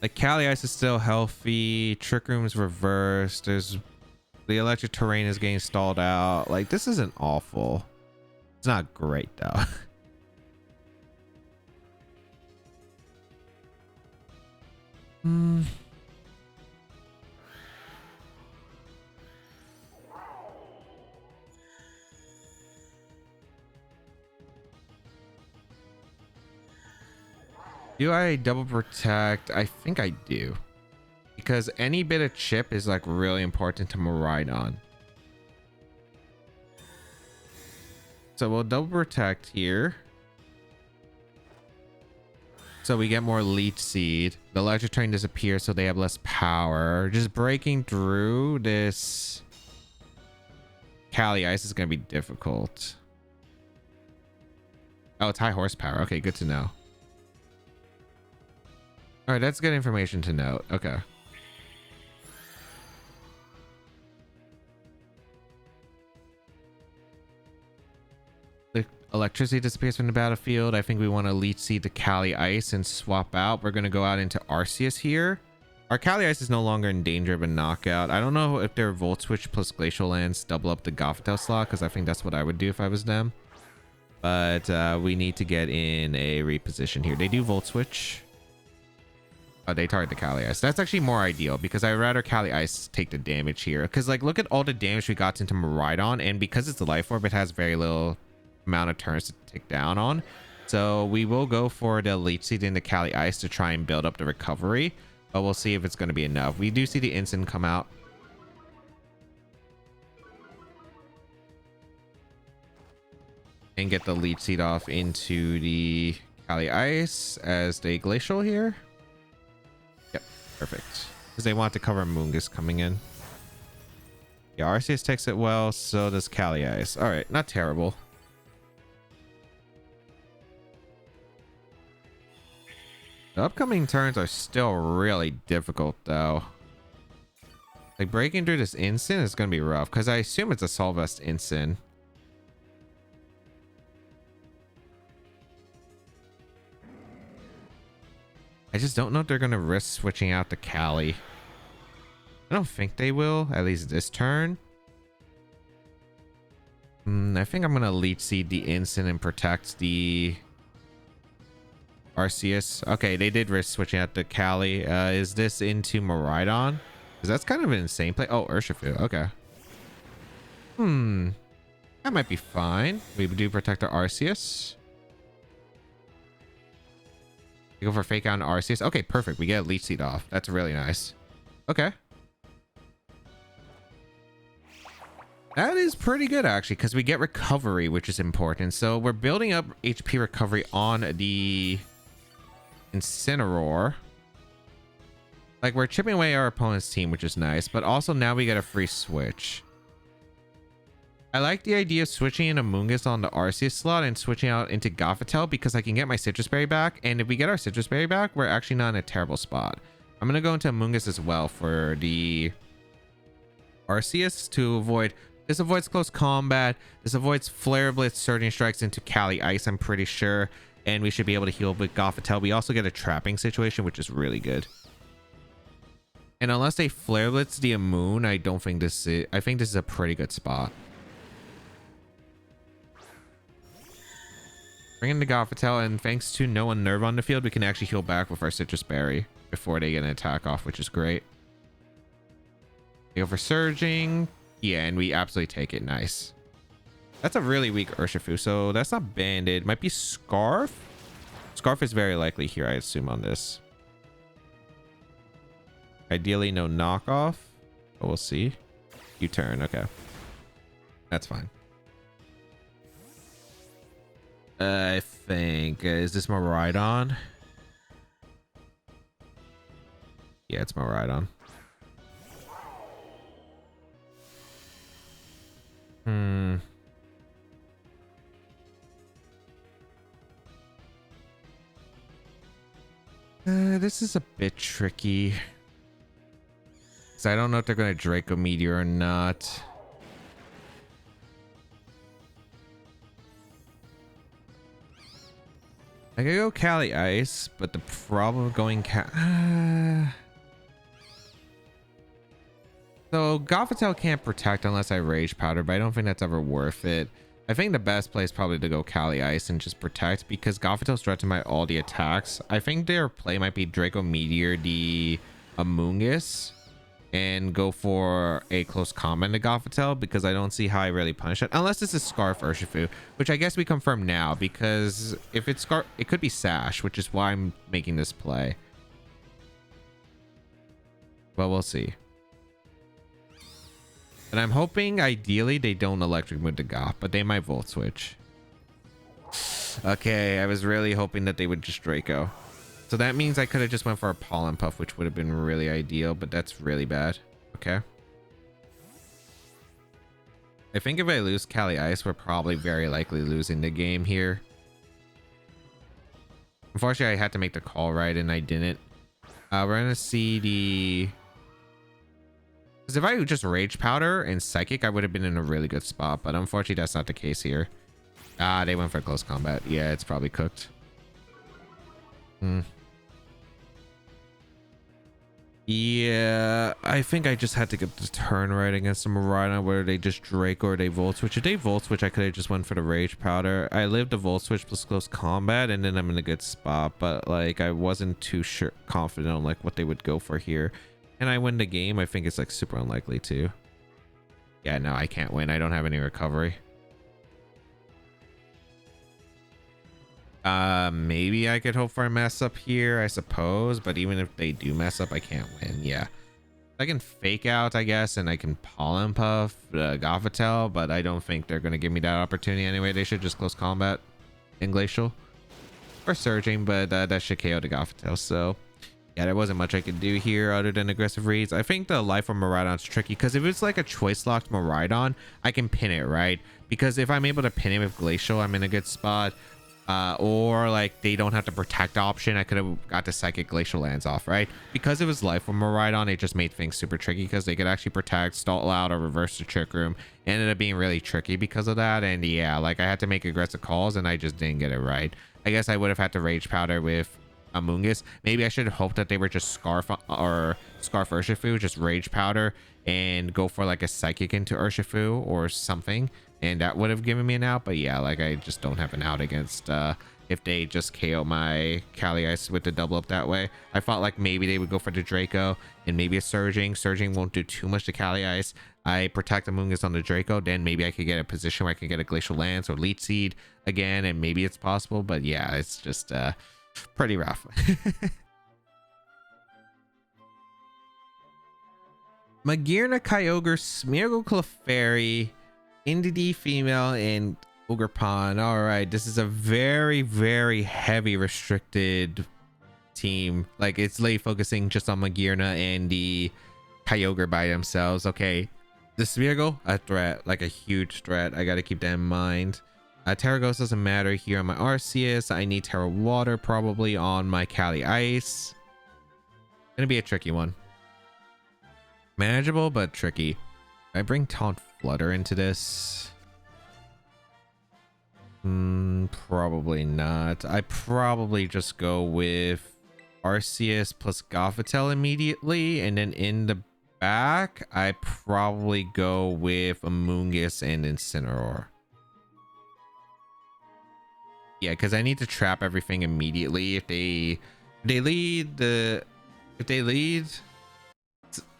Speaker 1: Like Cali Ice is still healthy. Trick Room's reversed. There's the electric terrain is getting stalled out. Like this isn't awful. It's not great though. Hmm. Do I double protect? I think I do. Because any bit of chip is like really important to Miraidon. So we'll double protect here. So we get more Leech Seed. The Electric Train disappears so they have less power. Just breaking through this Cali Ice is going to be difficult. Oh, it's high horsepower. Okay, good to know. All right, that's good information to note. Okay. The electricity disappears from the battlefield. I think we want to Leech Seed the Cali Ice and swap out. We're going to go out into Arceus here. Our Cali Ice is no longer in danger of a knockout. I don't know if their Volt Switch plus Glacial Lance double up the Gothitelle slot, because I think that's what I would do if I was them. But we need to get in a reposition here. They do Volt Switch. Oh, they target the Cali Ice. That's actually more ideal because I'd rather Cali Ice take the damage here. Because, like, look at all the damage we got into Miraidon. And because it's a Life Orb, it has very little amount of turns to take down on. So we will go for the Leech Seed into Cali Ice to try and build up the recovery. But we'll see if it's going to be enough. We do see the Instant come out. And get the Leech Seed off into the Cali Ice as they Glacial here. Yep, perfect. Because they want to cover Mungus coming in. Yeah, Arceus takes it well, so does Cali Ice. Alright, not terrible. The upcoming turns are still really difficult, though. Like, breaking through this Instant is going to be rough, because I assume it's a Solvest Instant. I just don't know if they're going to risk switching out the Cali. I don't think they will, at least this turn. I think I'm going to Leech Seed the Instant and protect the Arceus. Okay, they did risk switching out the Cali. Is this into Miraidon? Because that's kind of an insane play. Oh, Urshifu. Okay. That might be fine. We do protect our Arceus. We go for Fake Out and Arceus. Okay, perfect. We get Leech Seed off. That's really nice. Okay. That is pretty good, actually, because we get recovery, which is important. So we're building up HP recovery on the Incineroar. Like, we're chipping away our opponent's team, which is nice. But also now we get a free switch. I like the idea of switching in Amoonguss on the Arceus slot and switching out into Gothitelle because I can get my Citrus Berry back. And if we get our Citrus Berry back, we're actually not in a terrible spot. I'm going to go into Amoonguss as well for the Arceus to avoid... This avoids close combat. This avoids Flare Blitz, Surging Strikes into Cali Ice, I'm pretty sure. And we should be able to heal with Gothitelle. We also get a trapping situation, which is really good. And unless they Flare Blitz the Amoon, I don't think this is... I think this is a pretty good spot. Bring in the Gothitelle, and thanks to no one Nerve on the field, we can actually heal back with our Citrus Berry before they get an attack off, which is great. They go for Surging. Yeah, and we absolutely take it. Nice. That's a really weak Urshifu, so that's not Banded. Might be Scarf. Scarf is very likely here, I assume, on this. Ideally, no knockoff, but we'll see. U-turn. Okay. That's fine. I think... is this Miraidon? Yeah, it's Miraidon. This is a bit tricky. Because I don't know if they're going to Draco Meteor or not. I could go Cali Ice, but the problem of going so Gothitelle can't protect unless I Rage Powder, but I don't think that's ever worth it. I think the best play is probably to go Kali Ice and just protect, because Gothitel's threatened by all the attacks. I think their play might be Draco Meteor the Amoonguss and go for a close combat to Gothitelle, because I don't see how I really punish it unless this is Scarf Urshifu, which I guess we confirm now, because if it's Scarf, it could be Sash, which is why I'm making this play. But we'll see. And I'm hoping ideally they don't Electric Moon to Goth, but they might Volt Switch. Okay, I was really hoping that they would just Draco. So that means I could have just went for a Pollen Puff, which would have been really ideal, but that's really bad. Okay. I think if I lose Kali Ice, we're probably very likely losing the game here. Unfortunately, I had to make the call right, and I didn't. We're going to see the... Because if I just Rage Powder and Psychic, I would have been in a really good spot, but unfortunately, that's not the case here. Ah, they went for close combat. Yeah, it's probably cooked. Yeah, I think I just had to get the turn right against the Miraidon, where they just Drake or they Volt Switch. If they Volt Switch, I could have just went for the Rage Powder. I lived the Volt Switch plus close combat, and then I'm in a good spot, but like I wasn't too confident on like what they would go for here. Can I win the game? I think it's like super unlikely to. Yeah, no, I can't win. I don't have any recovery. Maybe I could hope for a mess up here, I suppose, but even if they do mess up, I can't win. Yeah, I can Fake Out, I guess, and I can Pollen Puff Gothitelle, but I don't think they're going to give me that opportunity anyway. They should just close combat in Glacial or Surging, but that should KO the Gothitelle. So yeah, there wasn't much I could do here other than aggressive reads. I think the Life of Miraidon's tricky, because if it's like a choice locked Miraidon, I can pin it, right? Because if I'm able to pin it with Glacial, I'm in a good spot. Or like they don't have to protect option, I could have got the Psychic Glacial Lands off, right? Because it was Life from Miraidon, it just made things super tricky, because they could actually protect, stall out, or reverse the Trick Room. It ended up being really tricky because of that, and yeah, like I had to make aggressive calls and I just didn't get it right. I guess I would have had to Rage Powder with Amoonguss. Maybe I should have hoped that they were just Scarf Urshifu, just Rage Powder and go for like a Psychic into Urshifu or something, and that would have given me an out. But yeah, like I just don't have an out against if they just KO my Kali Ice with the double up that way. I thought like maybe they would go for the Draco and maybe a Surging won't do too much to Kali Ice. I protect Amoonguss on the Draco, then maybe I could get a position where I can get a Glacial Lance or Leech Seed again, and maybe it's possible. But yeah, it's just pretty rough. Magearna, Kyogre, Smeargle, Clefairy, Indeedee female, and Ogerpon. All right, this is a very, very heavy restricted team. Like it's late focusing just on Magearna and the Kyogre by themselves. Okay, the Smeargle, a threat, like a huge threat. I got to keep that in mind. Terra Ghost doesn't matter here on my Arceus. I need Terra Water probably on my Kali Ice. Gonna be a tricky one. Manageable, but tricky. I bring Taunt Flutter into this. Probably not. I probably just go with Arceus plus Gothitelle immediately, and then in the back, I probably go with Amoonguss and Incineroar. Yeah, because I need to trap everything immediately. If they lead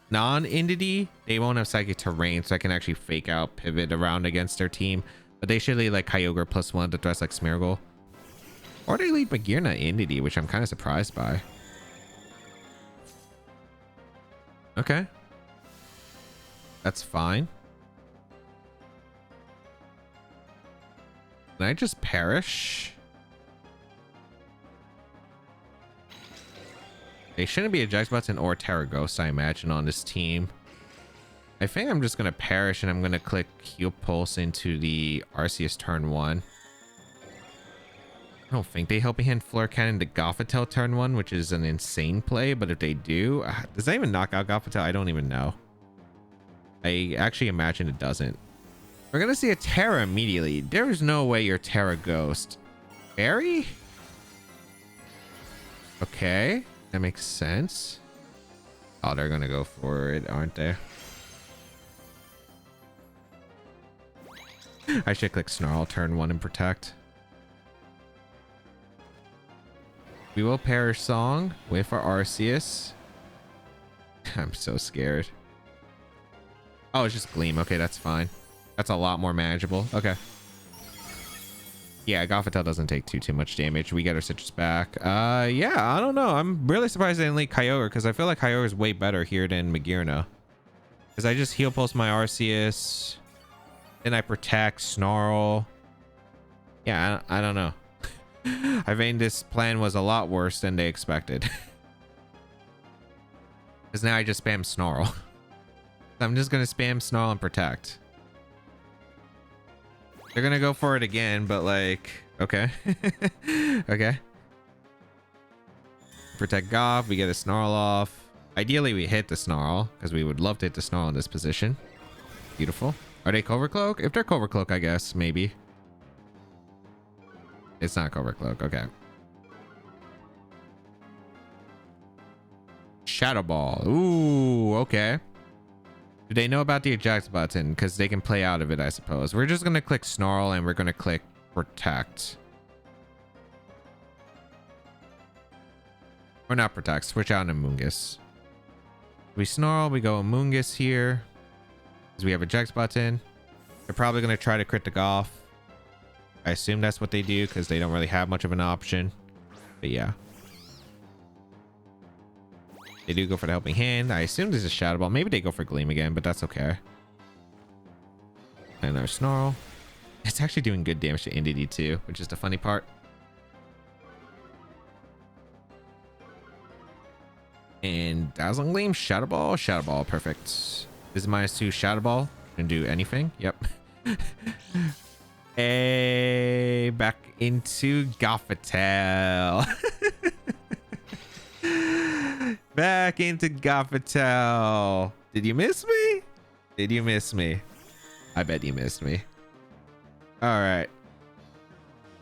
Speaker 1: non-Indeedee, they won't have Psychic Terrain, so I can actually Fake Out, pivot around against their team. But they should lead like Kyogre +1 to threats like Smeargle. Or they lead Magearna Indeedee, which I'm kind of surprised by. Okay. That's fine. Can I just Perish? They shouldn't be eject button or Terra Ghost, I imagine, on this team. I think I'm just going to Perish, and I'm going to click Heal Pulse into the Arceus turn 1. I don't think they help me hand Flare Cannon to Gothitelle turn 1, which is an insane play, but if they do... does that even knock out Gothitelle? I don't even know. I actually imagine it doesn't. We're going to see a Terra immediately. There is no way you're Terra Ghost. Fairy? Okay. That makes sense. Oh, they're going to go for it, aren't they? I should click Snarl turn 1 and protect. We will Perish Song with our Arceus. I'm so scared. Oh, it's just Gleam. Okay, that's fine. That's a lot more manageable. Okay. Yeah, Gothitelle doesn't take too much damage. We get our Citrus back. Yeah, I don't know. I'm really surprised I didn't leak Kyogre because I feel like Kyogre is way better here than Magearna. Because I just heal pulse my Arceus. Then I protect, Snarl. Yeah, I don't know. I think this plan was a lot worse than they expected. Because now I just spam Snarl. I'm just going to spam Snarl and protect. They're going to go for it again, but like, okay. Okay. Protect Goth. We get a Snarl off. Ideally, we hit the Snarl because we would love to hit the Snarl in this position. Beautiful. Are they Cover Cloak? If they're Cover Cloak, I guess, maybe. It's not Cover Cloak. Okay. Shadow Ball. Ooh, okay. Do they know about the eject button? Because they can play out of it, I suppose. We're just going to click Snarl and we're going to click Protect. Or not Protect. Switch out Amoonguss. We Snarl. We go Amoonguss here. Because we have eject button. They're probably going to try to crit the Goth. I assume that's what they do because they don't really have much of an option. But yeah. They do go for the Helping Hand. I assume this is Shadow Ball. Maybe they go for Gleam again, but that's okay. Another Snarl. It's actually doing good damage to Indeedee too, which is the funny part. And Dazzling Gleam, Shadow Ball, Shadow Ball. Perfect. This is -2 Shadow Ball. Can do anything. Yep. Hey, back into Gothitelle. Back into Gothitelle. Did you miss me? Did you miss me? I bet you missed me. All right.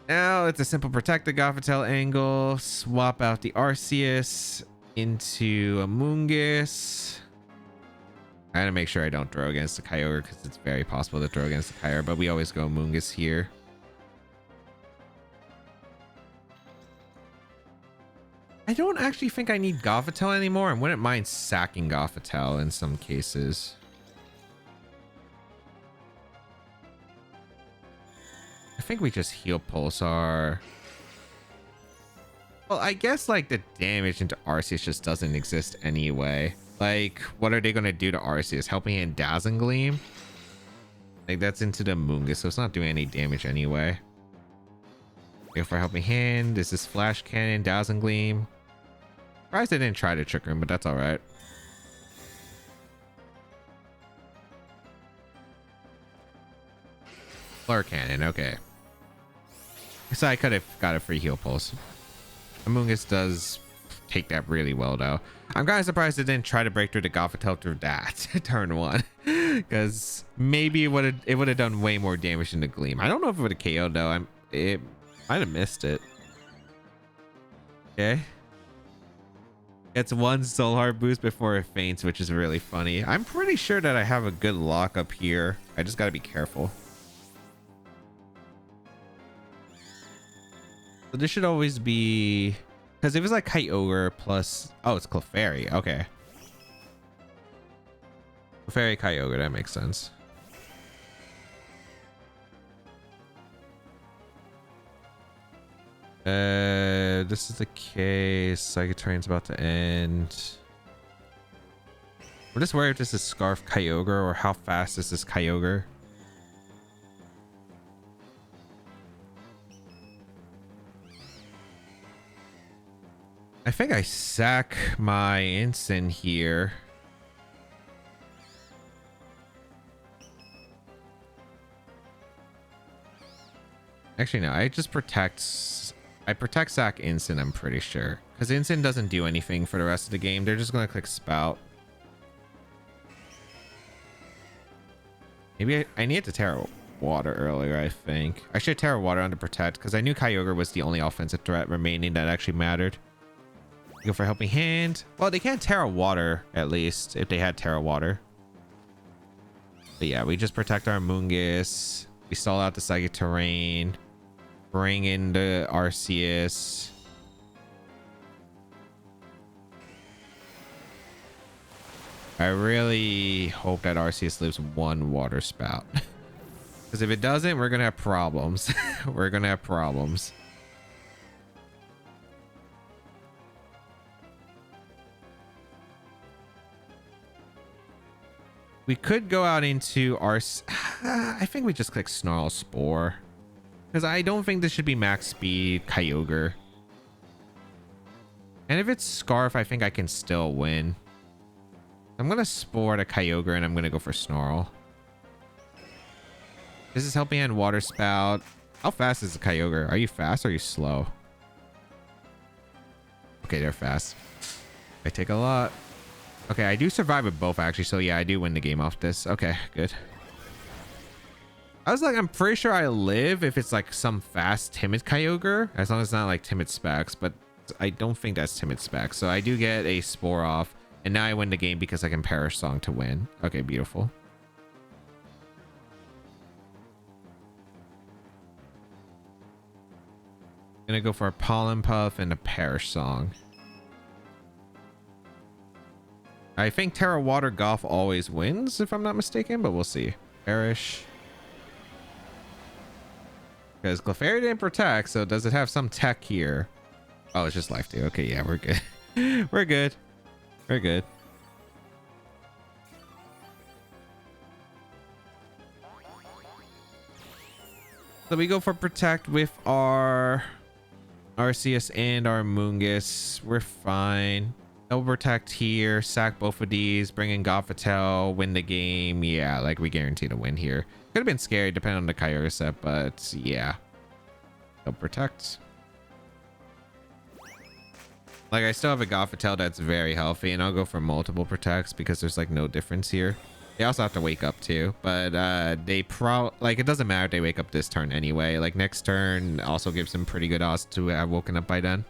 Speaker 1: Now it's a simple protect the Gothitelle angle. Swap out the Arceus into Amoonguss. I gotta make sure I don't throw against the Kyogre because it's very possible to throw against the Kyogre, but we always go Amoonguss here. I don't actually think I need Gothitelle anymore. I wouldn't mind sacking Gothitelle in some cases. I think we just heal Pulsar. Well, I guess like the damage into Arceus just doesn't exist anyway. Like, what are they going to do to Arceus? Helping Hand, Dazzling Gleam? Like, that's into the Amoonguss, so it's not doing any damage anyway. Go for Helping Hand. This is Flash Cannon, Dazzling Gleam. Surprised they didn't try to trick him, but that's all right. Flare Cannon, okay. So I could have got a free heal pulse. Amoonguss does take that really well, though. I'm kind of surprised it didn't try to break through the Gothitelle through that turn 1, because maybe it would have done way more damage than the Gleam. I don't know if it would have KO'd though. It might have missed it. Okay. It's 1 Soul Heart boost before it faints, which is really funny. I'm pretty sure that I have a good lock up here. I just got to be careful. So this should always be, because it was like Kyogre plus, oh, it's Clefairy. Okay. Clefairy, Kyogre, that makes sense. This is the case. Psychic Terrain's about to end. We're just worried if this is Scarf Kyogre or how fast is this Kyogre. I think I sack my Instant here. Actually, no, I just protect sack Instant, I'm pretty sure. Because Instant doesn't do anything for the rest of the game. They're just going to click Spout. Maybe I needed to Terra Water earlier, I think. I should Terra Water under Protect because I knew Kyogre was the only offensive threat remaining that actually mattered. Go for Helping Hand. Well, they can't Terra Water, at least, if they had Terra Water. But yeah, we just protect our Amoonguss. We stall out the Psychic Terrain. Bring in the Arceus. I really hope that Arceus lives one water spout. Because if it doesn't, we're going to have problems. We're going to have problems. We could go out into our... I think we just click Snarl Spore. Because I don't think this should be max speed Kyogre. And if it's Scarf, I think I can still win. I'm going to Spore to Kyogre and I'm going to go for Snarl. This is helping in Water Spout. How fast is the Kyogre? Are you fast or are you slow? Okay, they're fast. They take a lot. Okay, I do survive with both actually, so yeah, I do win the game off this. Okay, good. I was like, I'm pretty sure I live if it's like some fast timid Kyogre, as long as it's not like timid Specs, but I don't think that's timid Specs. So I do get a Spore off, and now I win the game because I can Perish Song to win. Okay, beautiful. Gonna go for a Pollen Puff and a Perish Song. I think Terra Water Golf always wins, if I'm not mistaken, but we'll see. Perish. Because Clefairy didn't protect, so does it have some tech here? Oh, it's just Life Dew. Okay, yeah, we're good. We're good. We're good. So we go for Protect with our Arceus and our Mungus. We're fine. Double Protect here, sack both of these, bring in Gothitelle, win the game. Yeah, like we guarantee to win here. Could have been scary depending on the Kyogre set, but yeah. Double Protect. Like I still have a Gothitelle that's very healthy, and I'll go for multiple Protects because there's like no difference here. They also have to wake up too, but they like it doesn't matter if they wake up this turn anyway. Like next turn also gives them pretty good odds to have woken up by then.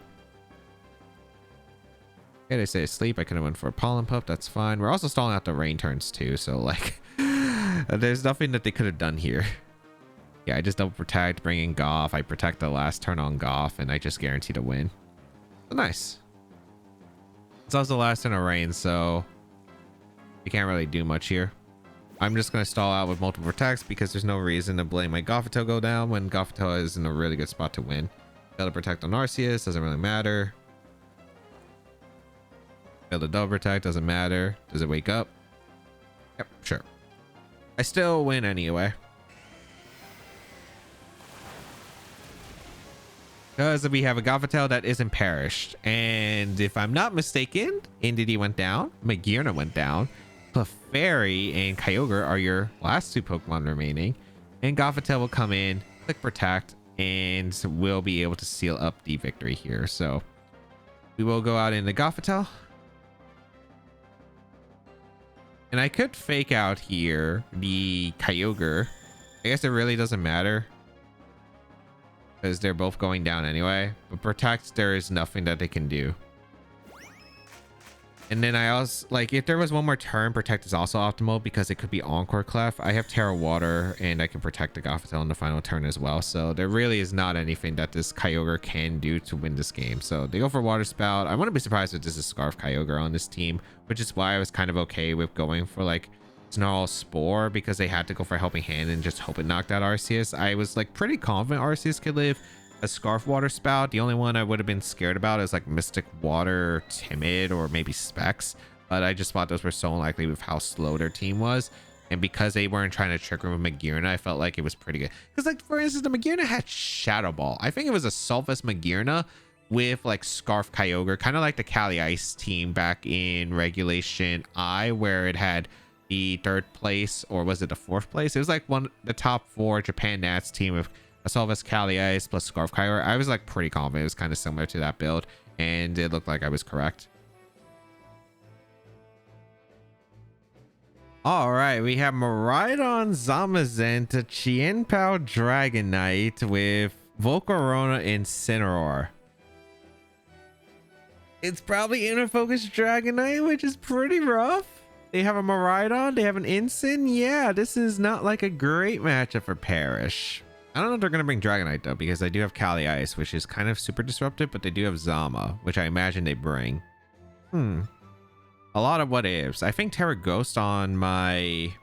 Speaker 1: Okay, they say asleep. I could have went for a Pollen Puff. That's fine. We're also stalling out the rain turns too, so like there's nothing that they could have done here. Yeah, I just double protect, bring in Goth. I protect the last turn on Goth, and I just guarantee to win. So nice. It's also the last turn of rain, so you can't really do much here. I'm just going to stall out with multiple protects because there's no reason to blame my Gothitelle go down when Gothitelle is in a really good spot to win. Got to protect on Arceus, doesn't really matter. Failed to double protect, doesn't matter. Does it wake up? Yep, sure. I still win anyway. Because we have a Gothitelle that isn't perished. And if I'm not mistaken, Indeedee went down, Magearna went down, Clefairy and Kyogre are your last two Pokemon remaining. And Gothitelle will come in, click protect, and we'll be able to seal up the victory here. So we will go out into Gothitelle. And I could fake out here the Kyogre. I guess it really doesn't matter, because they're both going down anyway. But protect, there is nothing that they can do. And then I also like, if there was one more turn, protect is also optimal because it could be Encore Clef. I have Terra Water and I can protect the Gothitelle in the final turn as well. So there really is not anything that this Kyogre can do to win this game. So they go for Water Spout. I wouldn't be surprised if this is Scarf Kyogre on this team, which is why I was kind of okay with going for like Snarl Spore, because they had to go for Helping Hand and just hope it knocked out Arceus. I was like pretty confident Arceus could live a Scarf Water Spout. The only one I would have been scared about is like Mystic Water, Timid, or maybe Specs, but I just thought those were so unlikely with how slow their team was. And because they weren't trying to trick him with Magearna, I felt like it was pretty good. Because like, for instance, the Magearna had Shadow Ball. I think it was a Sulphus Magearna with like Scarf Kyogre, kind of like the Cali Ice team back in Regulation I, where it had the 3rd place, or was it the 4th place? It was like the top 4 Japan Nats team with a Sulphus, Cali Ice plus Scarf Kyogre. I was like pretty confident it was kind of similar to that build, and it looked like I was correct. All right, we have Miraidon, Zamazenta, Chien-Pao Dragonite with Volcarona and Incineroar. It's probably Inner Focus Dragonite, which is pretty rough. They have a Miraidon. They have an Ensign. Yeah, this is not like a great matchup for Perish. I don't know if they're going to bring Dragonite though, because they do have Kali Ice, which is kind of super disruptive, but they do have Zama, which I imagine they bring. A lot of what ifs. I think Terra Ghost on my...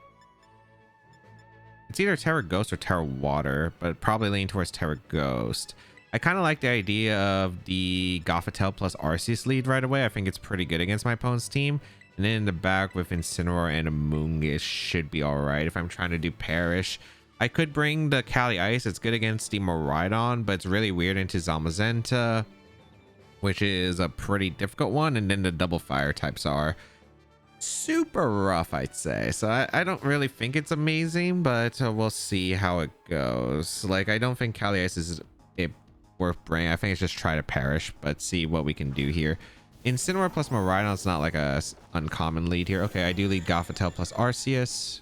Speaker 1: It's either Terra Ghost or Terra Water, but probably leaning towards Terra Ghost. I kind of like the idea of the Gothitelle plus Arceus lead right away. I think it's pretty good against my opponent's team. And then in the back with Incineroar and Amoonguss should be alright if I'm trying to do Perish. I could bring the Kali Ice. It's good against the Miraidon, but it's really weird into Zamazenta, which is a pretty difficult one. And then the double fire types are super rough, I'd say. So I don't really think it's amazing, but we'll see how it goes. Like, I don't think Kali Ice is worth bringing. I think it's just try to Perish, but see what we can do here. Incineroar plus Miraidon is not like a uncommon lead here. Okay, I do lead Gothitelle plus Arceus.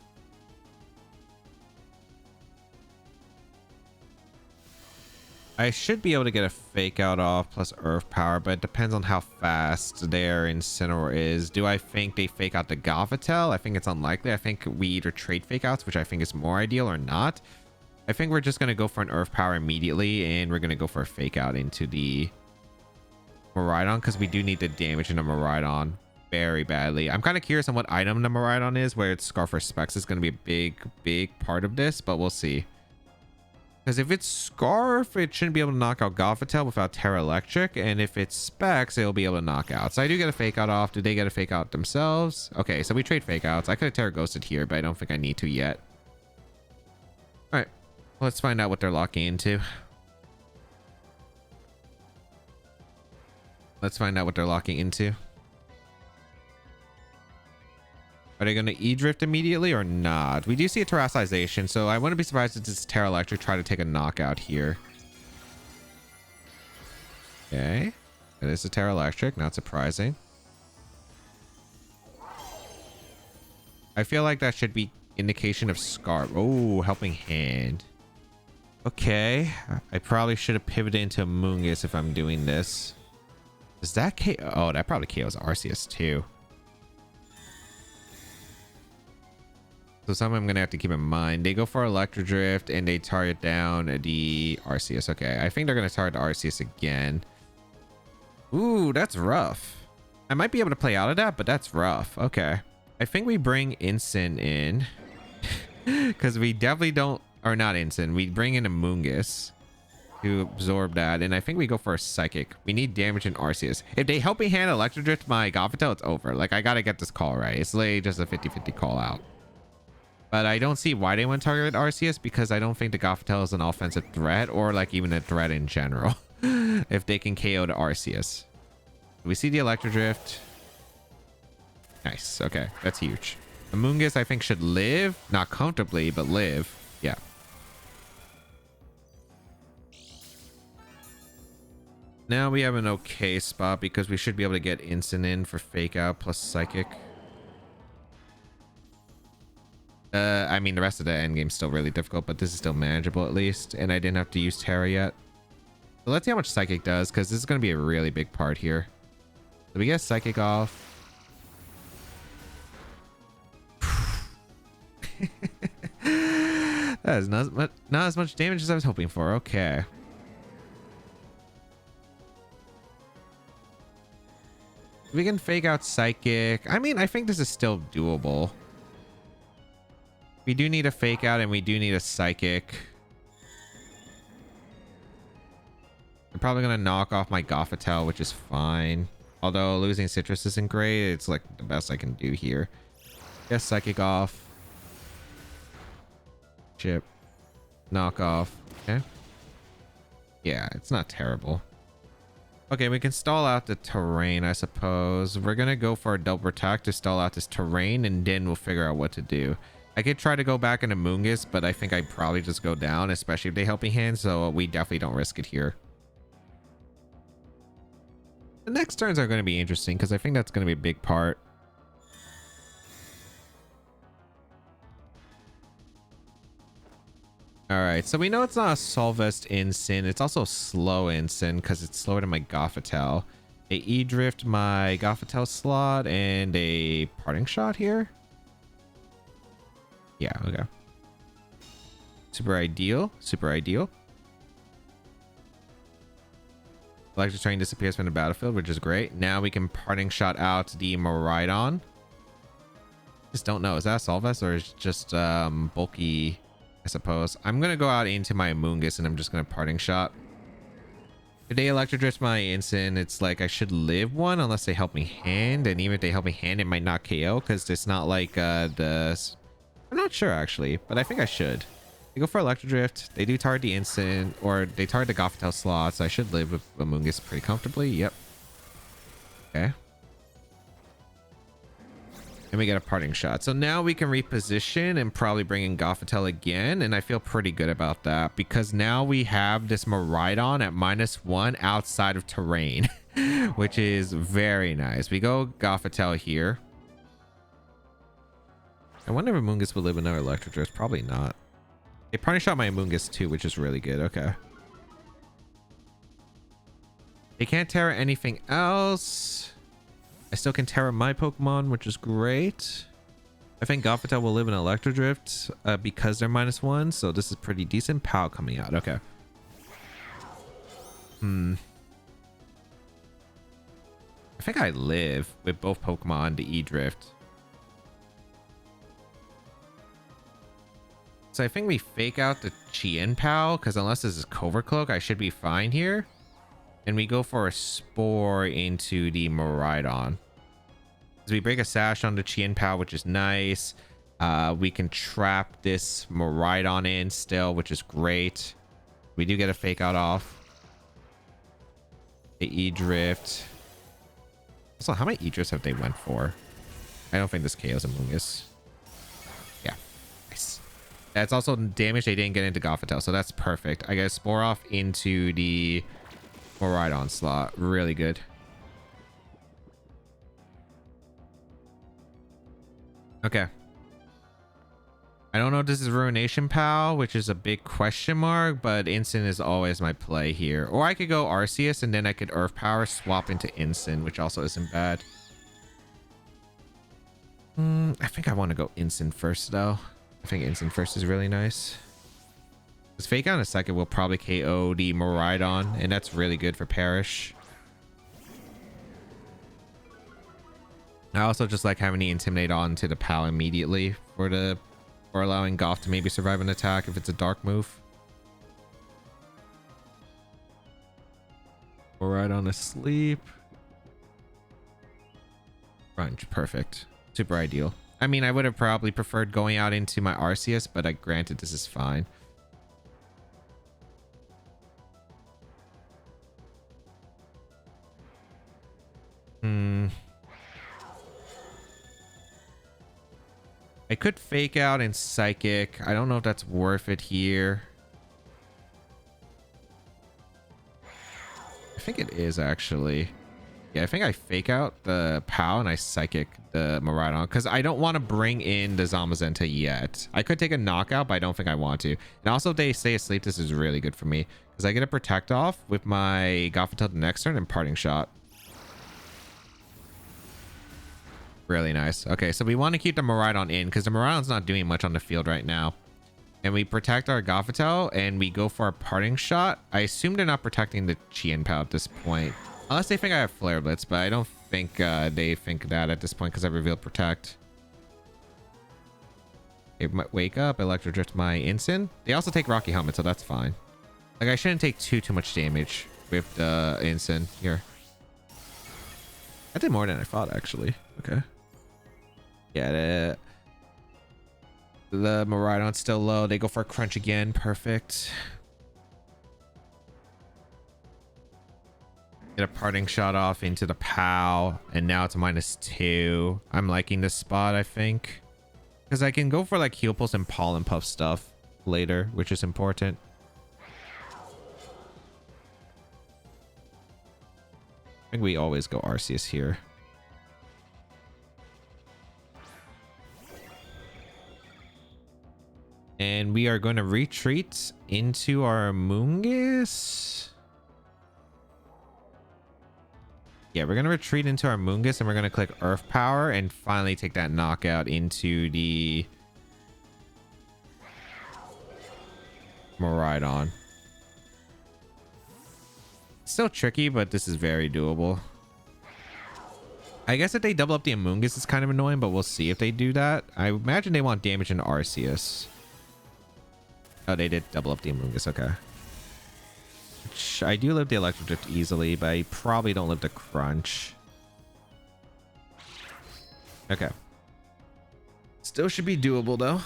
Speaker 1: I should be able to get a fake out off plus Earth Power, but it depends on how fast their Incineroar is. Do I think they fake out the Gothitelle? I think it's unlikely. I think we either trade fake outs, which I think is more ideal, or not. I think we're just going to go for an Earth Power immediately, and we're going to go for a fake out into the Miraidon, because we do need the damage in the Miraidon very badly. I'm kind of curious on what item the Miraidon is, where it's Scarf or Specs is going to be a big part of this, but we'll see. Because if it's Scarf, it shouldn't be able to knock out Gothitelle without Terra Electric. And if it's Specs, it'll be able to knock out. So I do get a fake out off. Do they get a fake out themselves? Okay, so we trade fake outs. I could have Terra Ghosted here, but I don't think I need to yet. All right, let's find out what they're locking into. Let's find out what they're locking into. Are they going to E-Drift immediately or not? We do see a Terrassization, so I wouldn't be surprised if this Terra Electric try to take a knockout here. Okay. It is a Terra Electric, not surprising. I feel like that should be indication of Scarf. Oh, Helping Hand. Okay. I probably should have pivoted into Amoonguss if I'm doing this. Does that KO? Oh, that probably KOs Arceus too. So something I'm going to have to keep in mind. They go for Electro Drift and they target down the Arceus. Okay, I think they're going to target the Arceus again. Ooh, that's rough. I might be able to play out of that, but that's rough. Okay. I think we bring Incin in. Because we definitely don't... Or not Incin. We bring in Amoonguss to absorb that. And I think we go for a Psychic. We need damage in Arceus. If they help me hand Electro Drift my Gothitelle, it's over. Like, I got to get this call right. It's literally just a 50-50 call out. But I don't see why they want to target Arceus, because I don't think the Gothitelle is an offensive threat, or like even a threat in general. If they can KO the Arceus. We see the Electro Drift. Nice. Okay, that's huge. Amoonguss, I think, should live. Not comfortably, but live. Yeah. Now we have an okay spot, because we should be able to get Incin in for Fake Out plus Psychic. I mean, the rest of the endgame's still really difficult, but this is still manageable at least. And I didn't have to use Terra yet. So let's see how much Psychic does, because this is going to be a really big part here. So we get Psychic off. That is not as much damage as I was hoping for. Okay. We can Fake Out Psychic. I mean, I think this is still doable. We do need a Fake Out and we do need a Psychic. I'm probably going to knock off my Gothitelle, which is fine. Although losing Citrus isn't great. It's like the best I can do here. Get Psychic off. Chip. Knock off. Okay. Yeah, it's not terrible. Okay, we can stall out the terrain, I suppose. We're going to go for a double attack to stall out this terrain, and then we'll figure out what to do. I could try to go back into Amoonguss, but I think I'd probably just go down, especially if they Helping Hand, so we definitely don't risk it here. The next turns are going to be interesting, because I think that's going to be a big part. Alright, so we know it's not a Solvest Incin. It's also a slow Incin, because it's slower than my Gothitelle. They E-Drift my Gothitelle slot, and a Parting Shot here. Yeah, okay. Super ideal. Super ideal. Electric Train disappears from the battlefield, which is great. Now we can parting shot out the Miraidon. Just don't know. Is that Solvest or is it just bulky? I suppose. I'm gonna go out into my Amoonguss and I'm just gonna parting shot. If they Electric Drift my instant, it's like I should live one unless they help me hand, and even if they help me hand, it might not KO because it's not like I'm not sure actually, but I think I should. They go for Electric Drift. They do target the instant, or they target the Gothitelle slot, so I should live with Amoonguss pretty comfortably. Yep. Okay. And we get a parting shot. So now we can reposition and probably bring in Gothitelle again. And I feel pretty good about that because now we have this Miraidon at -1 outside of terrain, which is very nice. We go Gothitelle here. I wonder if Amoonguss will live another Electric Drift. Probably not. They parting shot my Amoonguss too, which is really good. Okay. They can't Terra anything else. I still can Terra my Pokemon, which is great. I think Gothitelle will live in Electro Drift because they're -1. So this is pretty decent. POW coming out. Okay. I think I live with both Pokemon to E-Drift. So I think we fake out the Chien Pal because unless this is Covert Cloak, I should be fine here. And we go for a Spore into the Miraidon. So we break a Sash on the Chien Pal, which is nice. We can trap this Miraidon in still, which is great. We do get a fake out off. The E-Drift. Also, how many E-Drifts have they went for? I don't think this KOs Amoonguss. Yeah. Nice. That's also damage they didn't get into Gothitelle, so that's perfect. I get a Spore off into the Miraidon slot. Really good. Okay. I don't know if this is Ruination Pal, which is a big question mark, but Instant is always my play here. Or I could go Arceus and then I could Earth Power, swap into Instant, which also isn't bad. I think I want to go Instant first, though. I think Instant first is really nice. This Fake Out in a second will probably KO the Miraidon, and that's really good for Perish. I also just like having the Intimidate on to the POW immediately for allowing Goth to maybe survive an attack if it's a dark move. Miraidon asleep. Crunch, perfect. Super ideal. I mean, I would have probably preferred going out into my Arceus, but granted, this is fine. I could Fake Out and Psychic. I don't know if that's worth it here. I think it is actually. Yeah, I think I Fake Out the POW and I Psychic the Miraidon because I don't want to bring in the Zamazenta yet. I could take a knockout, but I don't think I want to. And also, if they stay asleep, this is really good for me because I get a Protect off with my Gothitelle the next turn and Parting Shot. Really nice. Okay, so we want to keep the Miraidon in because the Miraidon's not doing much on the field right now. And we protect our Gothitelle and we go for a Parting Shot. I assume they're not protecting the Chien Pal at this point. Unless they think I have Flare Blitz, but I don't think they think that at this point because I revealed Protect. It might wake up, Electro Drift my Instant. They also take Rocky Helmet, so that's fine. Like, I shouldn't take too much damage with the Instant here. I did more than I thought, actually. Okay. Yeah, the Miraidon's still low. They go for a Crunch again. Perfect. Get a Parting Shot off into the POW. And now it's -2. I'm liking this spot, I think. Because I can go for like Heal Pulse and Pollen Puff stuff later, which is important. I think we always go Arceus here. And we are going to retreat into our Amoonguss. Yeah, we're going to retreat into our Amoonguss and we're going to click Earth Power and finally take that knockout into the Miraidon. Still tricky, but this is very doable. I guess if they double up the Amoonguss, it's kind of annoying, but we'll see if they do that. I imagine they want damage into Arceus. Oh, they did double up the Amoonguss. Okay. Which I do live the Electric Drift easily, but I probably don't live the Crunch. Okay. Still should be doable, though.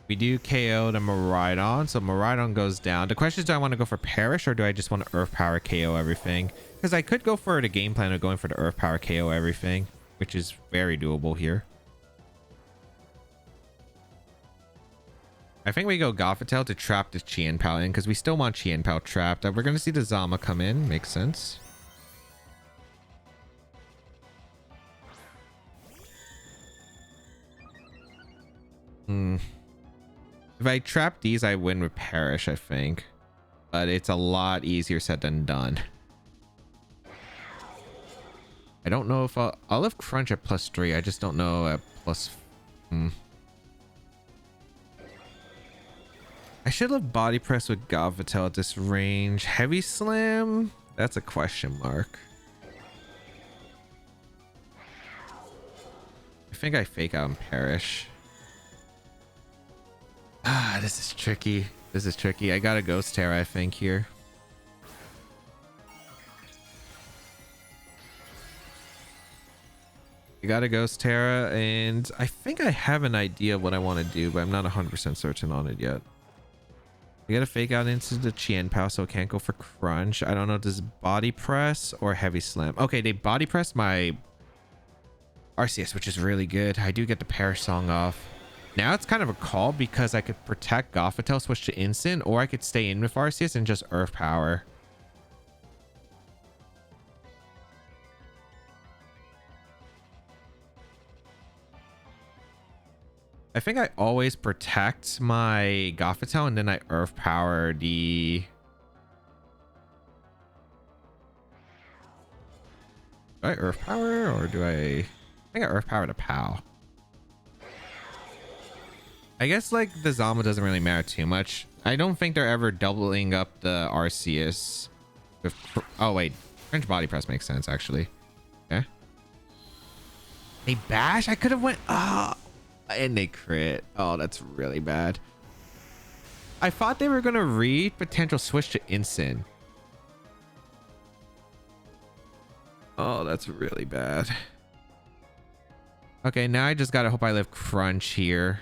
Speaker 1: We do KO the Miraidon, so Miraidon goes down. The question is, do I want to go for Perish or do I just want to Earth Power KO everything? Because I could go for the game plan of going for the Earth Power KO everything, which is very doable here. I think we go Gothitelle to trap the Chien-Pao in because we still want Chien-Pao trapped. We're going to see the Zama come in. Makes sense. If I trap these, I win with Perish, I think. But it's a lot easier said than done. I don't know if I'll live Crunch at +3. I just don't know at plus... I should live Body Press with Gothitelle at this range. Heavy Slam? That's a question mark. I think I fake out and Perish. Ah, this is tricky. This is tricky. I got a Ghost Terra, I think, here. I got a Ghost Terra, and I think I have an idea of what I want to do, but I'm not 100% certain on it yet. We gotta fake out into the Chien-Pao, so it can't go for Crunch. I don't know, does Body Press or Heavy Slam? Okay, they Body Press my Arceus, which is really good. I do get the Perish Song off. Now it's kind of a call because I could protect Gothitelle, switch to Instant, or I could stay in with Arceus and just Earth Power. I think I always protect my Gothitelle and then I Earth Power the... Do I Earth Power or do I think I Earth Power the POW? I guess like the Zama doesn't really matter too much. I don't think they're ever doubling up the Arceus. Oh wait, French Body Press makes sense actually. Okay. They bash? I could have went... and they crit. Oh, that's really bad. I thought they were going to read potential switch to Instant. Oh, that's really bad. Okay, now I just got to hope I live Crunch here.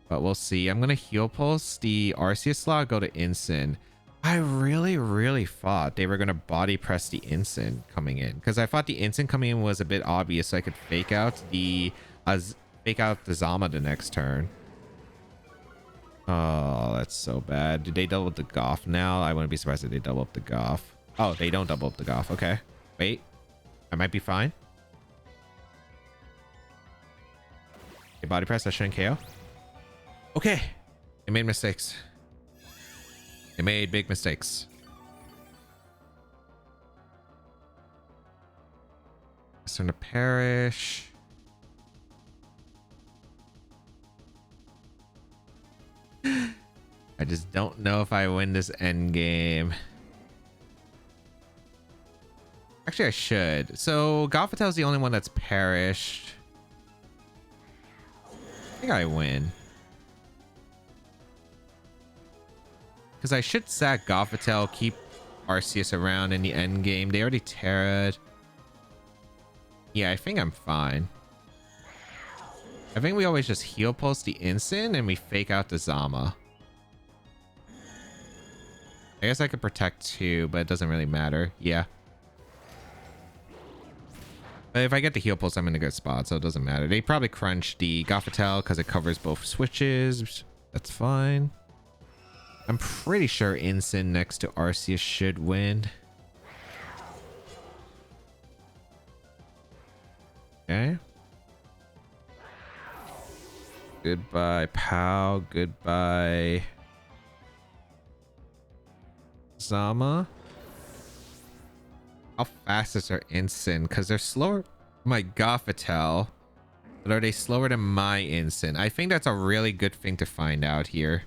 Speaker 1: But we'll see. I'm going to Heal Pulse the Arceus slot, go to Instant. I really thought they were going to Body Press the Instant coming in. Because I thought the Instant coming in was a bit obvious. So I could fake out the Zama the next turn. Oh, that's so bad. Did they double up the Goth now? I wouldn't be surprised if they double up the Goth. Oh, they don't double up the Goth. Okay. Wait. I might be fine. Okay, Body Press. I shouldn't KO. Okay. They made mistakes. They made big mistakes. It's turn to Perish. I just don't know if I win this end game. Actually, I should. So Gothitelle is the only one that's perished. I think I win. Because I should sack Gothitelle, keep Arceus around in the end game. They already Terra'd. Yeah, I think I'm fine. I think we always just Heal Pulse the Instant and we fake out the Zama. I guess I could protect too, but it doesn't really matter. Yeah. But if I get the Heal Pulse, I'm in a good spot, so it doesn't matter. They probably crunch the Gothitelle because it covers both switches. That's fine. I'm pretty sure Instant next to Arceus should win. Okay. Goodbye, POW. Goodbye, Zama. How fast is their Instant? Because they're slower. My Gothitelle. But are they slower than my instant? I think that's a really good thing to find out here.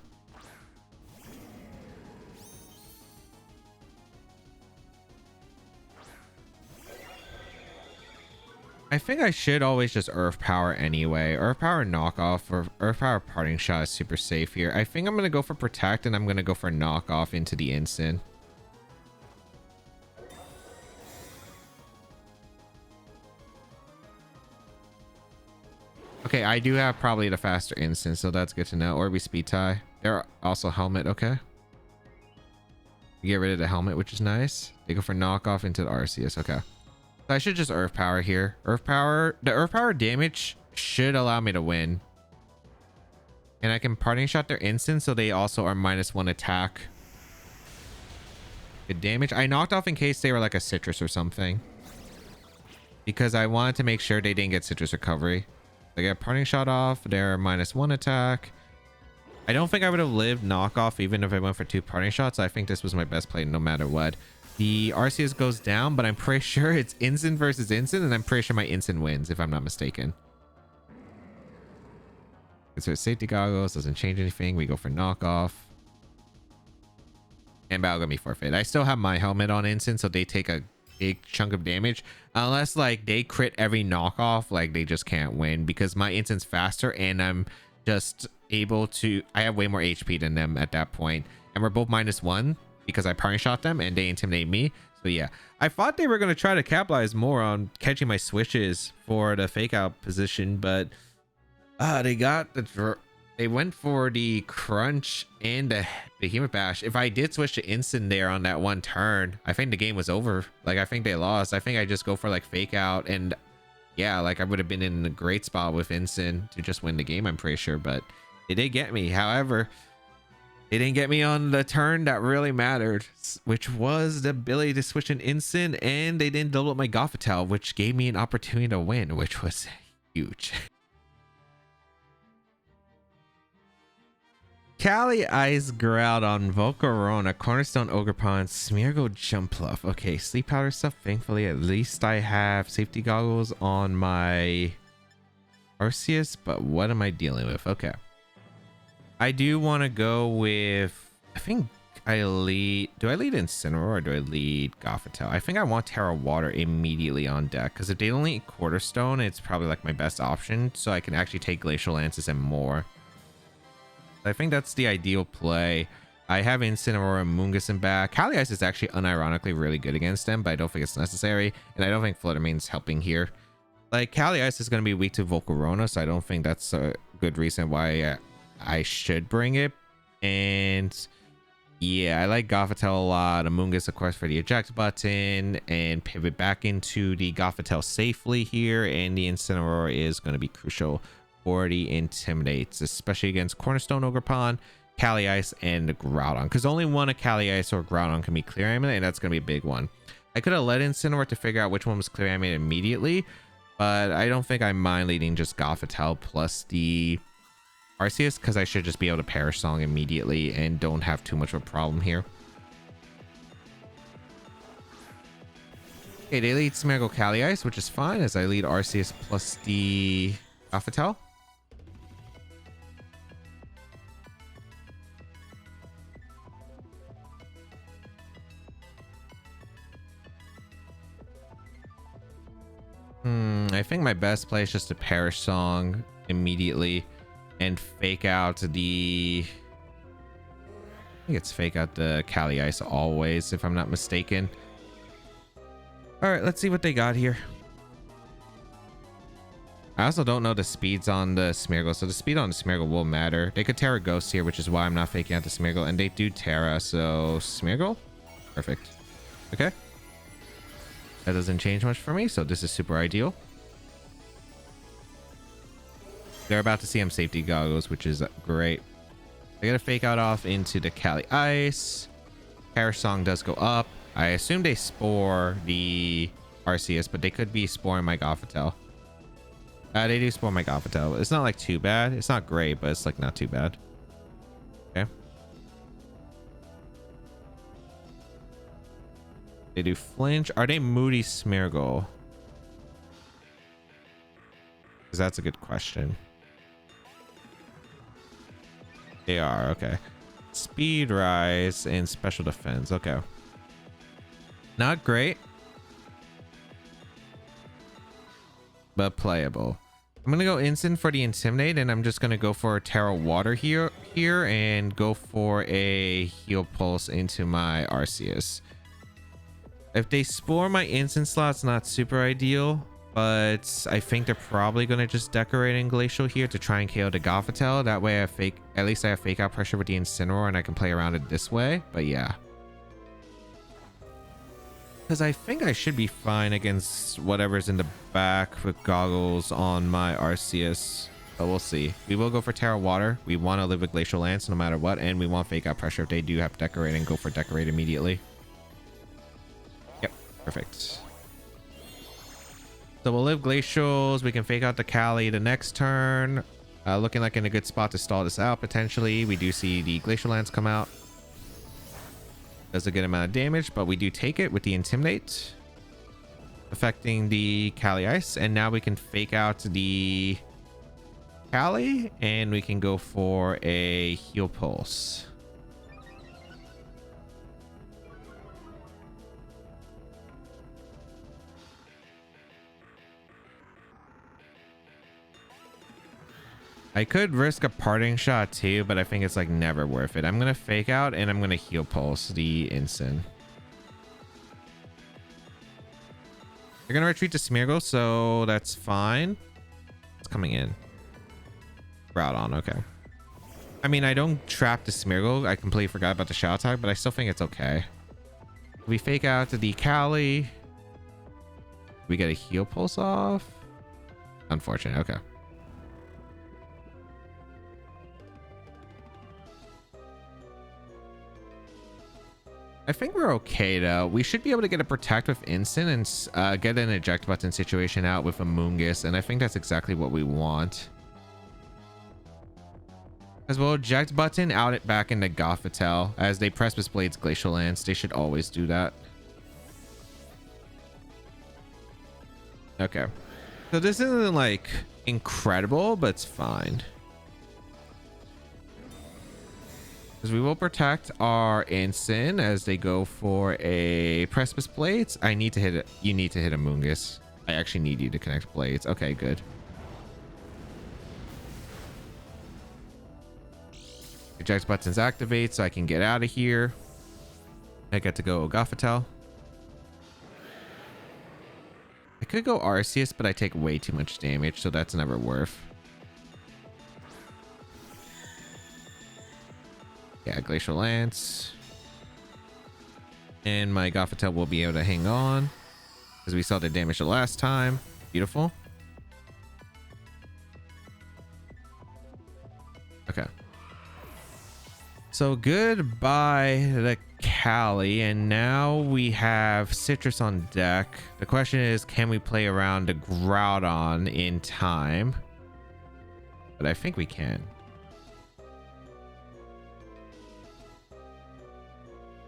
Speaker 1: I think I should always just Earth Power anyway. Earth Power knockoff or Earth Power parting shot is super safe here. I think I'm going to go for protect and I'm going to go for knockoff into the instant. Okay, I do have probably the faster instant, so that's good to know. Or we speed tie. They're also helmet, okay. Get rid of the helmet, which is nice. They go for knockoff into the Arceus, okay. So I should just Earth Power here. Earth Power, the Earth Power damage should allow me to win. And I can parting shot their instant, so they also are -1 attack. Good damage. I knocked off in case they were like a citrus or something. Because I wanted to make sure they didn't get citrus recovery. They get parting shot off. They're -1 attack. I don't think I would have lived knockoff even if I went for 2 parting shots. I think this was my best play no matter what. The Arceus goes down, but I'm pretty sure it's instant versus instant, and I'm pretty sure my instant wins if I'm not mistaken. So safety goggles doesn't change anything. We go for knockoff. And battle gonna be forfeit. I still have my helmet on instant, so they take a big chunk of damage. Unless like they crit every knockoff, like they just can't win because my instant's faster and I'm just able to, I have way more HP than them at that point. And we're both -1 because I parting shot them and they intimidate me. So yeah, I thought they were going to try to capitalize more on catching my switches for the fake out position, but they went for the crunch and the behemoth bash. If I did switch to instant there on that one turn, I think the game was over. Like I think they lost. I think I just go for like fake out, and yeah, like I would have been in a great spot with instant to just win the game, I'm pretty sure, but they did get me. However, they didn't get me on the turn that really mattered, which was the ability to switch an instant, and they didn't double up my Gothitelle, which gave me an opportunity to win, which was huge. Cali Ice Groudon, Volcarona, Cornerstone Ogerpon, Smeargle Jumpluff. Okay, sleep powder stuff. Thankfully, at least I have safety goggles on my Arceus, but what am I dealing with? Okay. I do want to go with, I think I lead, do I lead Incineroar or do I lead Gothitelle? I think I want Terra Water immediately on deck because if they only eat Quarter Stone, it's probably like my best option, so I can actually take Glacial Lances and more. I think that's the ideal play. I have Incineroar and Moongus in back. Cali Ice is actually unironically really good against them, but I don't think it's necessary, and I don't think Flutter Mane's helping here. Like, Cali Ice is going to be weak to Volcarona, so I don't think that's a good reason why I should bring it. And yeah, I like Gothitelle a lot. Amoonguss, of course, for the eject button, and pivot back into the Gothitelle safely here. And the Incineroar is going to be crucial for the intimidates, especially against Cornerstone Ogerpon, Cali Ice, and Groudon, because only one of Cali Ice or Groudon can be clear animated, and that's going to be a big one. I could have let Incineroar to figure out which one was clear animated immediately, but I don't think I mind leading just Gothitelle plus the Arceus, because I should just be able to Perish Song immediately and don't have too much of a problem here. Okay, they lead Smeargle Cali Ice, which is fine, as I lead Arceus plus the Gothitelle. I think my best play is just to Perish Song immediately and fake out the, I think it's fake out the Cali Ice always, if I'm not mistaken. All right, let's see what they got here. I also don't know the speeds on the Smeargle, so the speed on the Smeargle will matter. They could Terra Ghost here, which is why I'm not faking out the Smeargle, and they do Terra, so Smeargle? Perfect. Okay. That doesn't change much for me, so this is super ideal. They're about to see him safety goggles, which is great. I gotta fake out off into the Cali Ice. Perish Song does go up. I assume they spore the Arceus, but they could be sporing my Gothitelle. They do spore my Gothitelle. It's not like too bad. It's not great, but it's like not too bad. Okay. They do flinch. Are they Moody Smeargle? Because that's a good question. They are, okay. Speed rise and special defense. Okay. Not great, but playable. I'm gonna go instant for the intimidate, and I'm just gonna go for Terra Water here and go for a heal pulse into my Arceus. If they spore my instant slot's not super ideal, but I think they're probably gonna just decorate in Glacial here to try and KO the Gothitelle. That way at least I have fake out pressure with the Incineroar and I can play around it this way. But yeah, because I think I should be fine against whatever's in the back with goggles on my Arceus. But we'll see. We will go for Terra Water. We want to live with Glacial Lance no matter what. And we want fake out pressure if they do have Decorate, and go for Decorate immediately. Yep, perfect. So we'll live Glacials. We can fake out the Cali the next turn. Looking like in a good spot to stall this out potentially. We do see the Glacial Lance come out. Does a good amount of damage, but we do take it with the Intimidate, affecting the Cali Ice. And now we can fake out the Cali and we can go for a Heal Pulse. I could risk a parting shot too, but I think it's like never worth it. I'm gonna fake out and I'm gonna heal pulse the instant. They're gonna retreat to Smeargle, so that's fine. It's coming in. Groudon, okay. I mean, I don't trap the Smeargle. I completely forgot about the Shadow attack, but I still think it's okay. We fake out the Cali. We get a heal pulse off. Unfortunate, okay. I think we're okay though. We should be able to get a protect with instant and get an eject button situation out with a Moongus, and I think that's exactly what we want. As well, eject button out it back into Gothitelle as they Precipice Blades Glacial Lance. They should always do that. Okay, so this isn't like incredible, but it's fine. We will protect our instant as they go for a Precipice Blades. I need to hit it. You need to hit a Moongus. I actually need you to connect Blades. Okay, good. Eject buttons activate so I can get out of here. I get to go Gothitelle. I could go Arceus, but I take way too much damage, so that's never worth. Yeah, Glacial Lance. And my Gothitelle will be able to hang on, because we saw the damage the last time. Beautiful. Okay. So goodbye the Cali, and now we have Citrus on deck. The question is, can we play around the Groudon in time? But I think we can.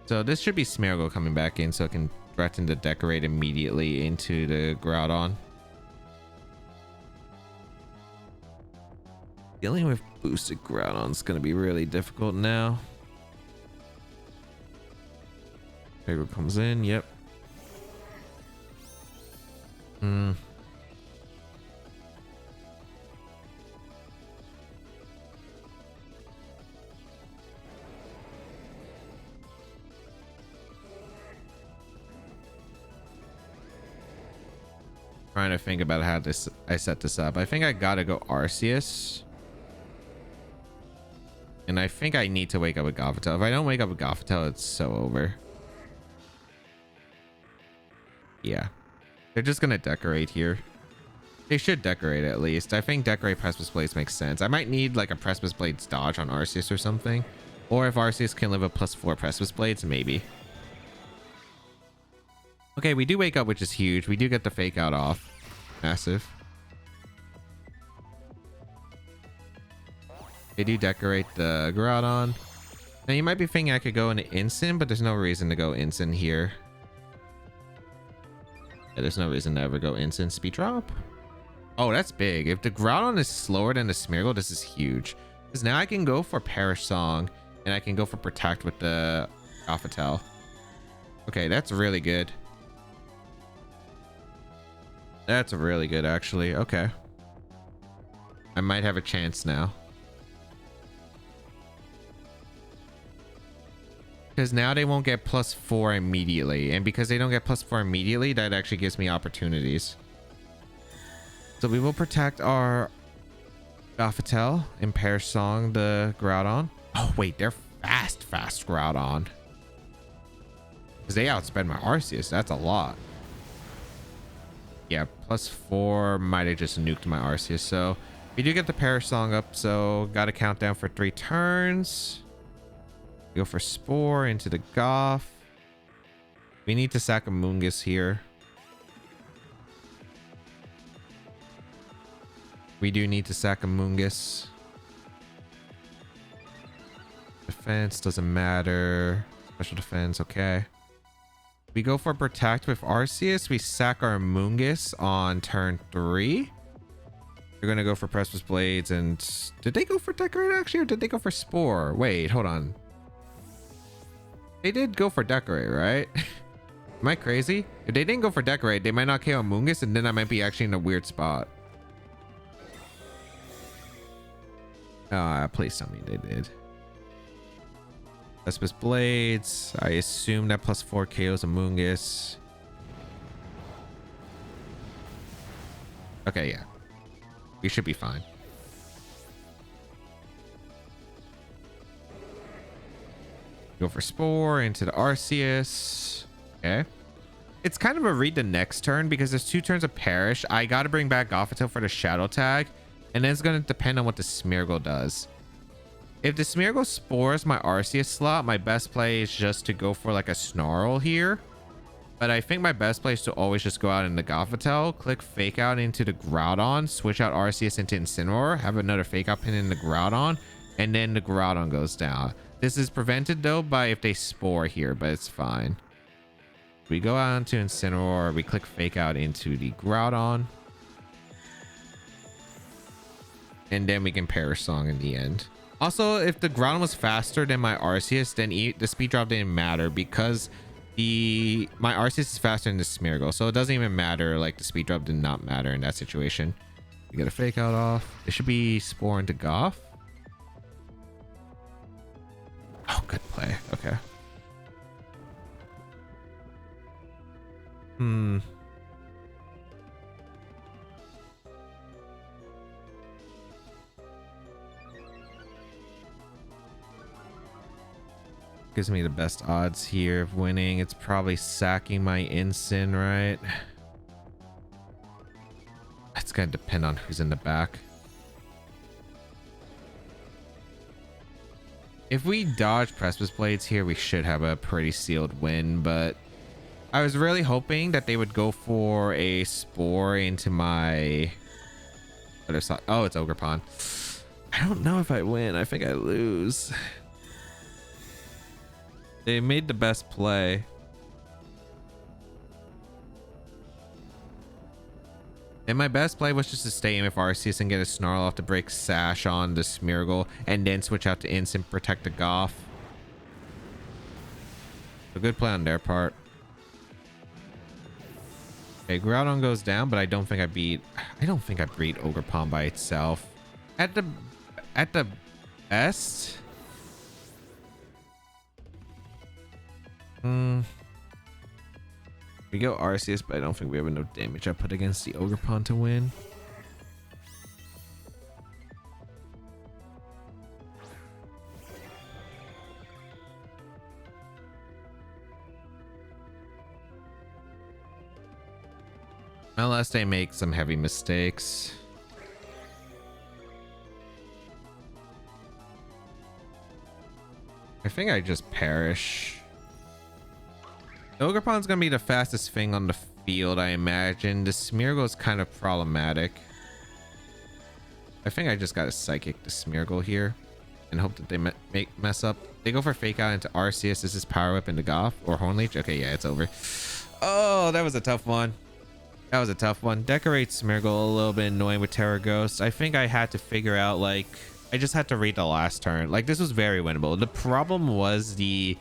Speaker 1: So this should be Smeargle coming back in, so it can threaten to Decorate immediately into the Groudon. Dealing with boosted Groudon is going to be really difficult now. Smeargle comes in, yep. Trying to think about how I set this up. I think I gotta go Arceus, and I think I need to wake up with Gothitelle. If I don't wake up with Gothitelle, it's so over. Yeah, they're just gonna Decorate here. They should Decorate at least. I think Decorate Precipice Blades makes sense. I might need like a Precipice Blades dodge on Arceus or something, or if Arceus can live a +4 Precipice Blades, maybe. Okay, we do wake up, which is huge. We do get the fake out off. Massive. They do Decorate the Groudon. Now you might be thinking I could go into instant, but there's no reason to go instant here. Yeah, there's no reason to ever go instant. Speed drop. Oh, that's big. If the Groudon is slower than the Smeargle, this is huge. Because now I can go for Perish Song and I can go for Protect with the Gothitelle. Okay, that's really good. That's really good, actually. Okay. I might have a chance now. Because now they won't get +4 immediately. And because they don't get +4 immediately, that actually gives me opportunities. So we will protect our Gothitelle and Perish Song the Groudon. Oh, wait, they're fast Groudon. Because they outspend my Arceus. That's a lot. Yeah, +4 might have just nuked my Arceus. So we do get the Perish Song up. So got to count down for 3 turns. Go for Spore into the Goth. We need to sack a Mungus here. We do need to sack a Mungus. Defense doesn't matter. Special defense, okay. We go for Protect with Arceus. We sack our Mungus on turn 3. We're gonna go for Precipice Blades and... Did they go for Decorate actually, or did they go for Spore? Wait, hold on. They did go for Decorate, right? Am I crazy? If they didn't go for Decorate, they might not KO Mungus, and then I might be actually in a weird spot. Please tell me they did. Precipice Blades. I assume that +4 KOs a Mungus. Okay, yeah. We should be fine. Go for Spore into the Arceus. Okay. It's kind of a read the next turn because there's 2 turns of Perish. I got to bring back Gothitelle for the Shadow Tag. And then it's going to depend on what the Smeargle does. If the Smeargle spores my Arceus slot, my best play is just to go for like a Snarl here. But I think my best play is to always just go out in the Gothitelle, click Fake Out into the Groudon, switch out Arceus into Incineroar, have another Fake Out pin in the Groudon, and then the Groudon goes down. This is prevented though by if they Spore here, but it's fine. We go out into Incineroar, we click Fake Out into the Groudon. And then we can Perish Song in the end. Also, if the Groudon was faster than my Arceus, then the speed drop didn't matter because my Arceus is faster than the Smeargle. So it doesn't even matter. Like the speed drop did not matter in that situation. We get a Fake Out off. It should be Spore into Goth. Oh, good play. Okay. Gives me the best odds here of winning. It's probably sacking my Incin, right? It's gonna depend on who's in the back. If we dodge Precipice Blades here, we should have a pretty sealed win, but I was really hoping that they would go for a Spore into my other side. Oh, it's Ogerpon. I don't know if I win. I think I lose. They made the best play. And my best play was just to stay in with Arceus and get a Snarl off to break Sash on the Smeargle and then switch out to Instant protect the Goth. A good play on their part. Okay, Groudon goes down, but I don't think I beat Ogerpon by itself. At the best. We go Arceus, but I don't think we have enough damage I put against the Ogerpon to win. Unless they make some heavy mistakes. I think I just perish. Ogerpon's gonna be the fastest thing on the field, I imagine. The Smeargle is kind of problematic. I think I just gotta Psychic the Smeargle here and hope that they mess up. They go for Fake Out into Arceus. This is Power Whip into Goth or Horn Leech. Okay, yeah, it's over. Oh, that was a tough one. That was a tough one. Decorate Smeargle a little bit annoying with Terra Ghost. I think I had to figure out, like, I just had to read the last turn. Like, this was very winnable. The problem was the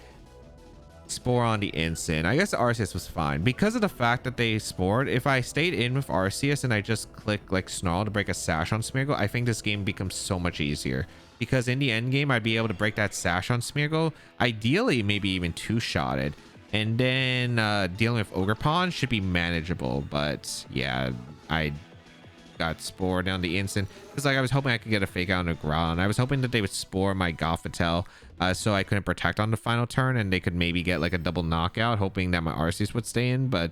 Speaker 1: spore on the instant. I guess Arceus was fine because of the fact that they spored. If I stayed in with Arceus and I just click like Snarl to break a sash on Smeargle, I think this game becomes so much easier, because in the end game I'd be able to break that sash on Smeargle, ideally maybe even two-shotted, and then dealing with Ogerpon should be manageable. But yeah, I got spore down the instant because like I was hoping I could get a fake out on the ground. I was hoping that they would spore my Gothitelle so I couldn't protect on the final turn and they could maybe get like a double knockout, hoping that my Arceus would stay in, but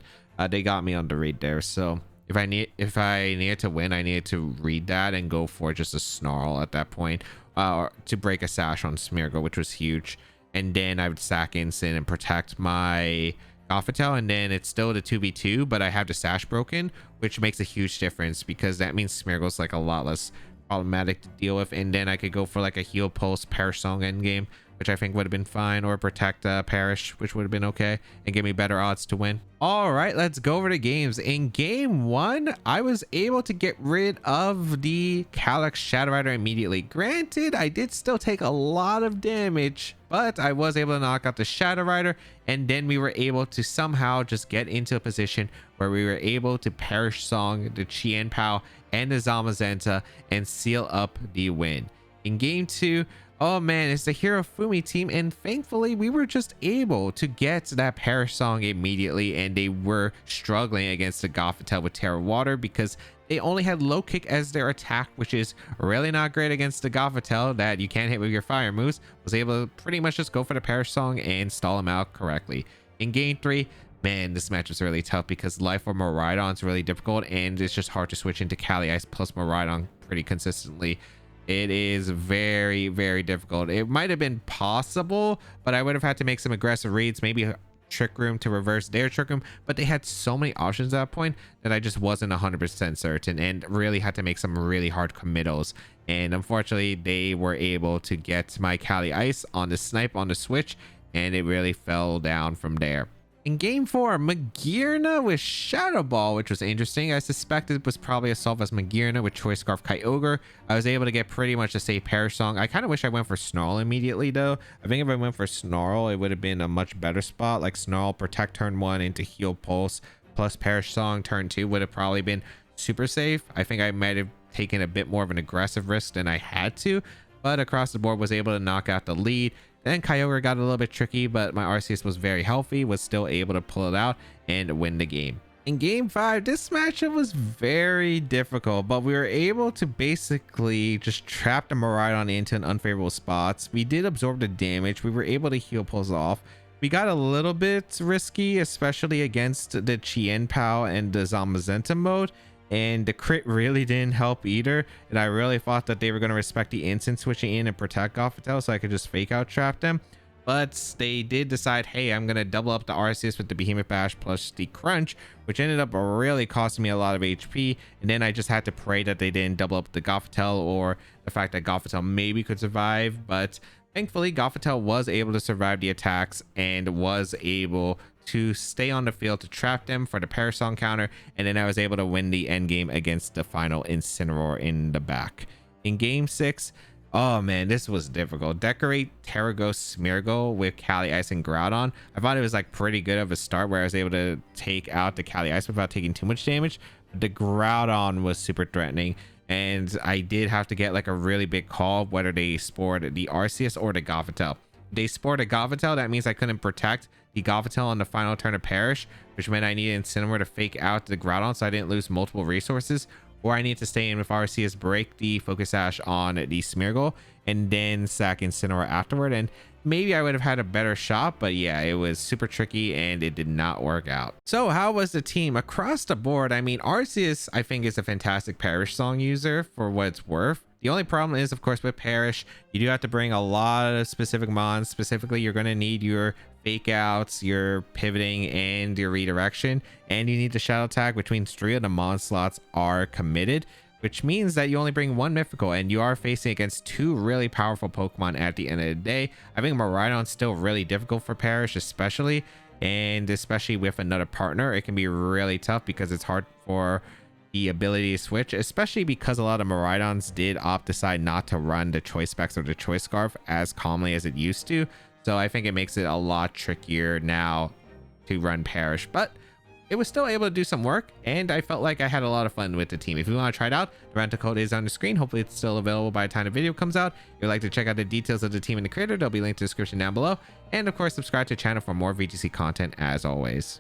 Speaker 1: they got me on the read there. So if I needed to win, I needed to read that and go for just a Snarl at that point to break a sash on Smeargle, which was huge. And then I would sack instant and protect my Gothitelle, and then it's still the 2v2, but I have the sash broken, which makes a huge difference because that means Smeargle's like a lot less problematic to deal with. And then I could go for like a heal pulse Perish Song endgame, which I think would have been fine, or protect Perish, which would have been okay and give me better odds to win. All right, let's go over the games. In game 1, I was able to get rid of the Calyx Shadow Rider immediately. Granted, I did still take a lot of damage, but I was able to knock out the Shadow Rider, and then we were able to somehow just get into a position where we were able to Perish Song the Chien Pao and the Zamazenta and seal up the win. In game 2, oh man, it's the Hirofumi team, and thankfully we were just able to get that Perish Song immediately, and they were struggling against the Gothitelle with Terra Water because they only had low kick as their attack, which is really not great against the Gothitelle that you can't hit with your fire moves. Was able to pretty much just go for the Perish Song and stall him out correctly. In game 3, man, this match was really tough because Life Orb Miraidon is really difficult, and it's just hard to switch into Kali Ice plus Miraidon pretty consistently. It is very, very difficult. It might have been possible, but I would have had to make some aggressive reads, maybe Trick Room to reverse their Trick Room, but they had so many options at that point that I just wasn't 100% certain and really had to make some really hard committals. And unfortunately, they were able to get my Kali Ice on the snipe on the switch, and it really fell down from there. In game 4, Magearna with Shadow Ball, which was interesting. I suspected it was probably a solve as Magearna with Choice Scarf Kyogre. I was able to get pretty much the same Perish Song. I kind of wish I went for Snarl immediately though. I think if I went for Snarl, it would have been a much better spot. Like Snarl, protect turn 1 into Heal Pulse, plus Perish Song turn 2 would have probably been super safe. I think I might have taken a bit more of an aggressive risk than I had to, but across the board was able to knock out the lead. Then Kyogre got a little bit tricky, but my Arceus was very healthy, was still able to pull it out and win the game. In game 5, this matchup was very difficult, but we were able to basically just trap the Miraidon into an unfavorable spots. We did absorb the damage. We were able to heal pulls off. We got a little bit risky, especially against the Chien Pao and the Zamazenta mode. And the crit really didn't help either, and I really thought that they were going to respect the instant switching in and protect Gothitelle so I could just fake out trap them, but they did decide, hey, I'm going to double up the Arceus with the Behemoth Bash plus the Crunch, which ended up really costing me a lot of HP. And then I just had to pray that they didn't double up the Gothitelle, or the fact that Gothitelle maybe could survive. But thankfully Gothitelle was able to survive the attacks and was able to stay on the field to trap them for the Perish Song counter, and then I was able to win the end game against the final Incineroar in the back. In game 6, oh man, this was difficult. Decorate Terra Ghost Smeargle with Kali Ice and Groudon. I thought it was like pretty good of a start where I was able to take out the Kali Ice without taking too much damage, but the Groudon was super threatening, and I did have to get like a really big call whether they spored the Arceus or the Gothitelle. They spored a Gothitelle, that means I couldn't protect the Gothitelle on the final turn of Perish, which meant I needed Incineroar to fake out the Groudon so I didn't lose multiple resources, or I need to stay in with Arceus, break the Focus Sash on the Smeargle, and then sack Incineroar afterward, and maybe I would have had a better shot. But yeah, it was super tricky and it did not work out. So how was the team across the board? I mean, Arceus I think is a fantastic Perish Song user for what it's worth. The only problem is, of course, with Perish, you do have to bring a lot of specific mons. Specifically, you're going to need your fake outs, your pivoting, and your redirection, and you need the shadow tag, which means 3 of the mon slots are committed, which means that you only bring 1 mythical, and you are facing against 2 really powerful Pokemon at the end of the day. I think Miraidon's still really difficult for Perish, especially, and especially with another partner, it can be really tough because it's hard for the ability to switch, especially because a lot of Miraidons did decide not to run the Choice Specs or the Choice Scarf as commonly as it used to. So I think it makes it a lot trickier now to run Perish, but it was still able to do some work, and I felt like I had a lot of fun with the team. If you want to try it out, the rental code is on the screen. Hopefully it's still available by the time the video comes out. If you'd like to check out the details of the team and the creator, they'll be linked in the description down below. And of course, subscribe to the channel for more VGC content as always.